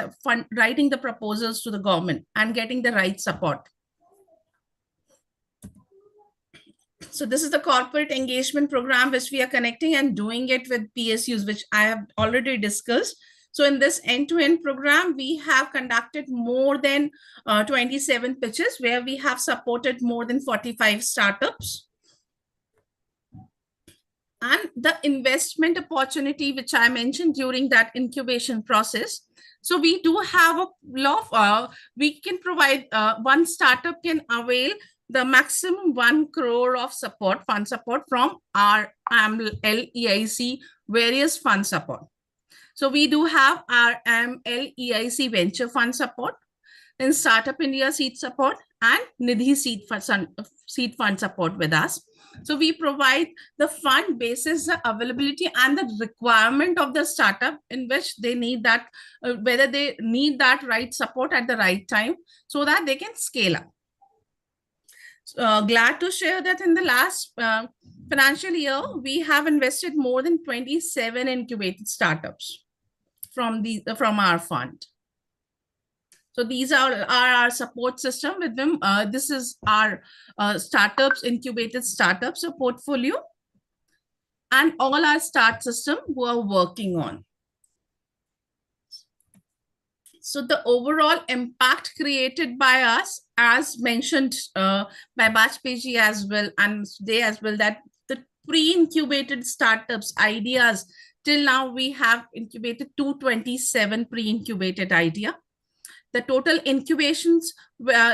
writing the proposals to the government and getting the right support. So this is the corporate engagement program, which we are connecting and doing it with PSUs, which I have already discussed. So in this end-to-end program, we have conducted more than 27 pitches, where we have supported more than 45 startups. And the investment opportunity, which I mentioned during that incubation process. So we do have a lot of, we can provide, one startup can avail the maximum 1 crore of support, fund support from our IIM-Lucknow EIC various fund support. So we do have our IIM-Lucknow EIC venture fund support, then Startup India seed support and Nidhi seed fund support with us. So we provide the fund basis, the availability and the requirement of the startup in which they need that, whether they need that right support at the right time so that they can scale up. Glad to share that in the last financial year, we have invested more than 27 incubated startups from our fund. So these are our support system with them. This is our startups, incubated startups portfolio, and all our start system who are working on. So the overall impact created by us, as mentioned by Bajpeji as well, and they as well, that the pre-incubated startups ideas, till now we have incubated 227 pre-incubated idea. The total incubations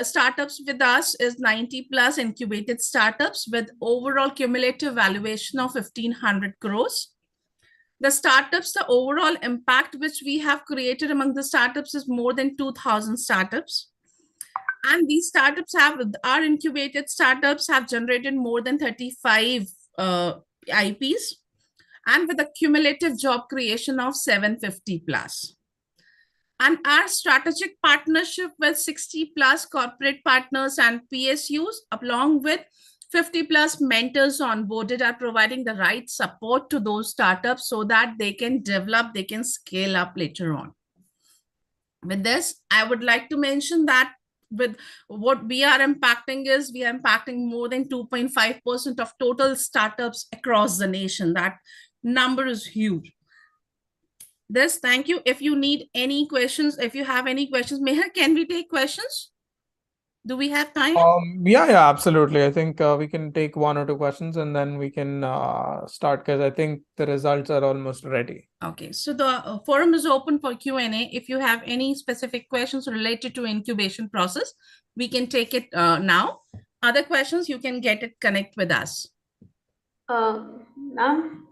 startups with us is 90 plus incubated startups with overall cumulative valuation of 1,500 crores. The startups, the overall impact which we have created among the startups is more than 2,000 startups. And these startups our incubated startups have generated more than 35 IPs and with a cumulative job creation of 750 plus. And our strategic partnership with 60 plus corporate partners and PSUs, along with 50 plus mentors onboarded, are providing the right support to those startups so that they can develop, they can scale up later on. With this, I would like to mention that with what we are impacting is we are impacting more than 2.5% of total startups across the nation. That number is huge. This, thank you. If you need any questions, if you have any questions, Meher, can we take questions? Do we have time? Yeah, absolutely. I think we can take one or two questions and then we can start, because I think the results are almost ready. Okay, so the forum is open for Q&A. If you have any specific questions related to incubation process, we can take it now. Other questions, you can connect with us. Ma'am,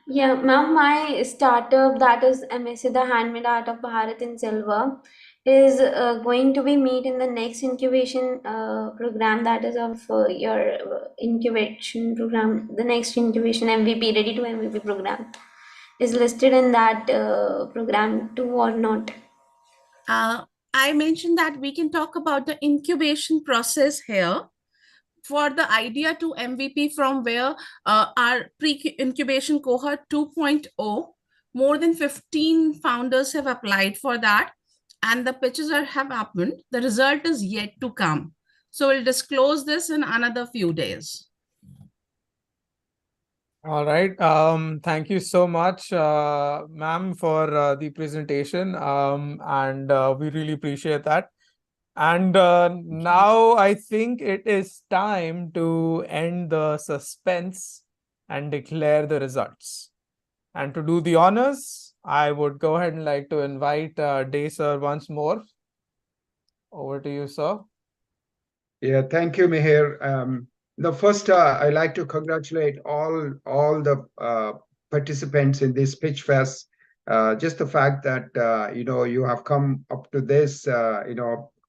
yeah, ma'am, my startup, that is MSC, the Handmade Art of Bharat in Silver, is going to be meet in the next incubation program, that is of your incubation program, the next incubation MVP, ready to MVP program, is listed in that program too or not? I mentioned that we can talk about the incubation process here. For the idea to MVP, from where our pre-incubation cohort 2.0, more than 15 founders have applied for that, and the pitches have happened. The result is yet to come. So we'll disclose this in another few days. All right. Thank you so much, ma'am, for the presentation. And we really appreciate that. And now I think it is time to end the suspense and declare the results. And to do the honors, I would go ahead and like to invite Day sir once more. Over to you, sir. Yeah, thank you, Mihir. First, I'd like to congratulate all the participants in this Pitchfest. Just the fact that you have come up to this,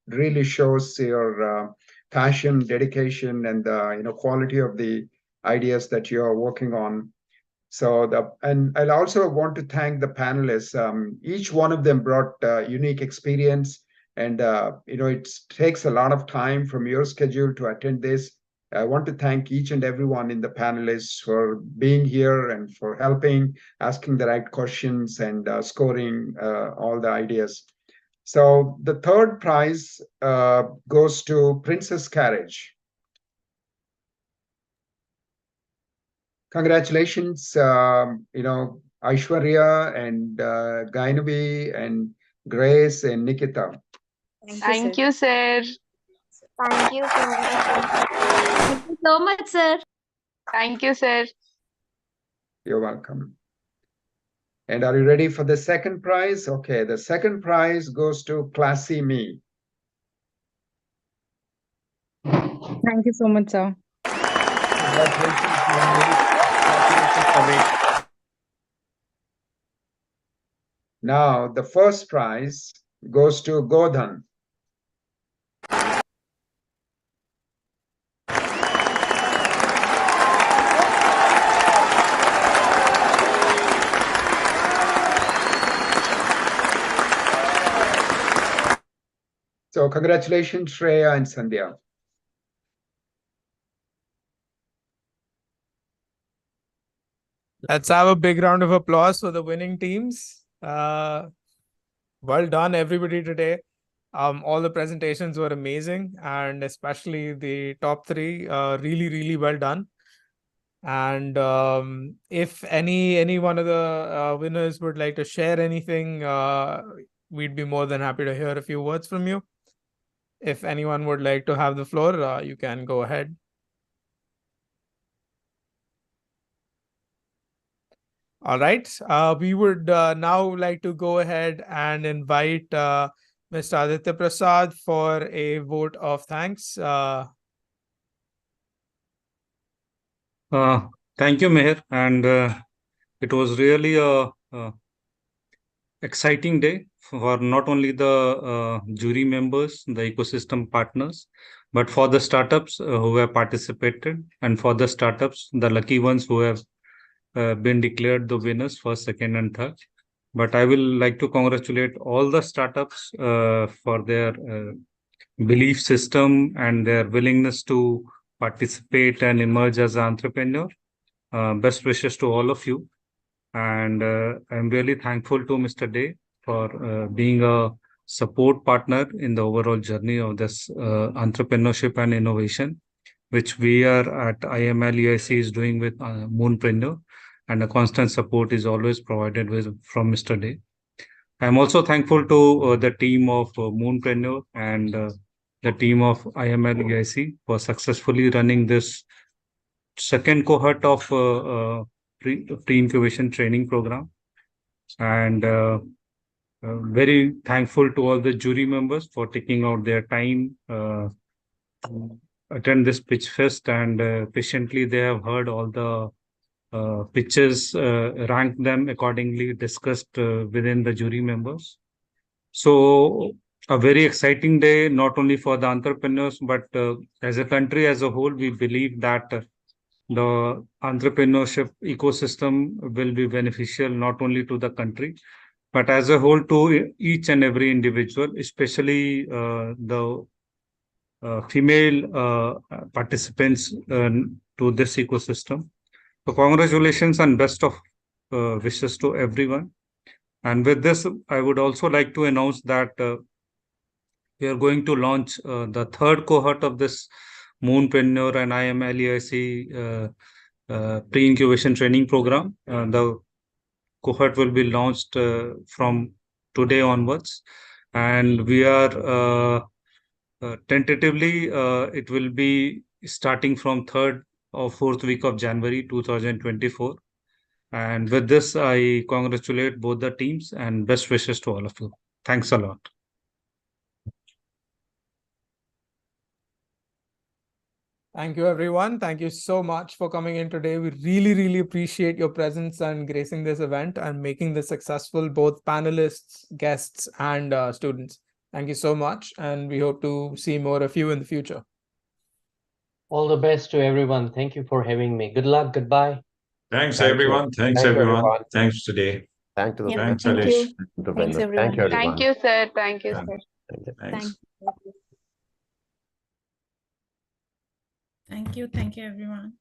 really shows your passion, dedication, and quality of the ideas that you are working on. And I'll also want to thank the panelists. Each one of them brought unique experience, and it takes a lot of time from your schedule to attend this. I want to thank each and everyone in the panelists for being here and for helping, asking the right questions, and scoring all the ideas. So the third prize goes to Princess Carriage. Congratulations, Aishwarya and Gainavi and Grace and Nikita. Thank you, sir. Thank you so much. Thank you so much, sir. Thank you, sir. You're welcome. And are you ready for the second prize? Okay, the second prize goes to Classy Me. Thank you so much, sir. Now, the first prize goes to Godhan. So congratulations, Shreya and Sandhya. Let's have a big round of applause for the winning teams. Well done, everybody, today. All the presentations were amazing, and especially the top three, really, really well done. And if any one of the winners would like to share anything, we'd be more than happy to hear a few words from you. If anyone would like to have the floor, you can go ahead. All right. We would now like to go ahead and invite Mr. Aditya Prasad for a vote of thanks. Thank you, Meher. And it was really a exciting day for not only the jury members, the ecosystem partners, but for the startups who have participated, and for the startups, the lucky ones who have been declared the winners first, second, and third. But I will like to congratulate all the startups for their belief system and their willingness to participate and emerge as an entrepreneur. Best wishes to all of you. And I'm really thankful to Mr. Day for being a support partner in the overall journey of this entrepreneurship and innovation, which we are at IIM-Lucknow EIC is doing with Moonpreneur, and a constant support is always provided from Mr. Day. I'm also thankful to the team of Moonpreneur and the team of IIM EIC for successfully running this second cohort of pre-incubation training program. And very thankful to all the jury members for taking out their time to attend this pitch fest, and patiently they have heard all the pitches, ranked them accordingly, discussed within the jury members. So a very exciting day, not only for the entrepreneurs, but as a country as a whole. We believe that the entrepreneurship ecosystem will be beneficial not only to the country, but as a whole to each and every individual, especially the female participants to this ecosystem. So congratulations and best of wishes to everyone. And with this, I would also like to announce that we are going to launch the third cohort of this Moonpreneur and IIM-LEIC pre-incubation training program. The cohort will be launched from today onwards, and we are tentatively it will be starting from 3rd or 4th week of January 2024. And with this, I congratulate both the teams and best wishes to all of you. Thanks a lot. Thank you, everyone. Thank you so much for coming in today. We really, really appreciate your presence and gracing this event and making this successful, both panelists, guests, and students. Thank you so much. And we hope to see more of you in the future. All the best to everyone. Thank you for having me. Good luck. Goodbye. Thanks, everyone. Thanks, everyone. Thanks today. Thank to the Thanks, Thank Alish. you. Thanks, everyone. Thank you, everyone. Thank you, sir. Thank you, sir. Thanks. Thank you. Thank you. Thank you, everyone.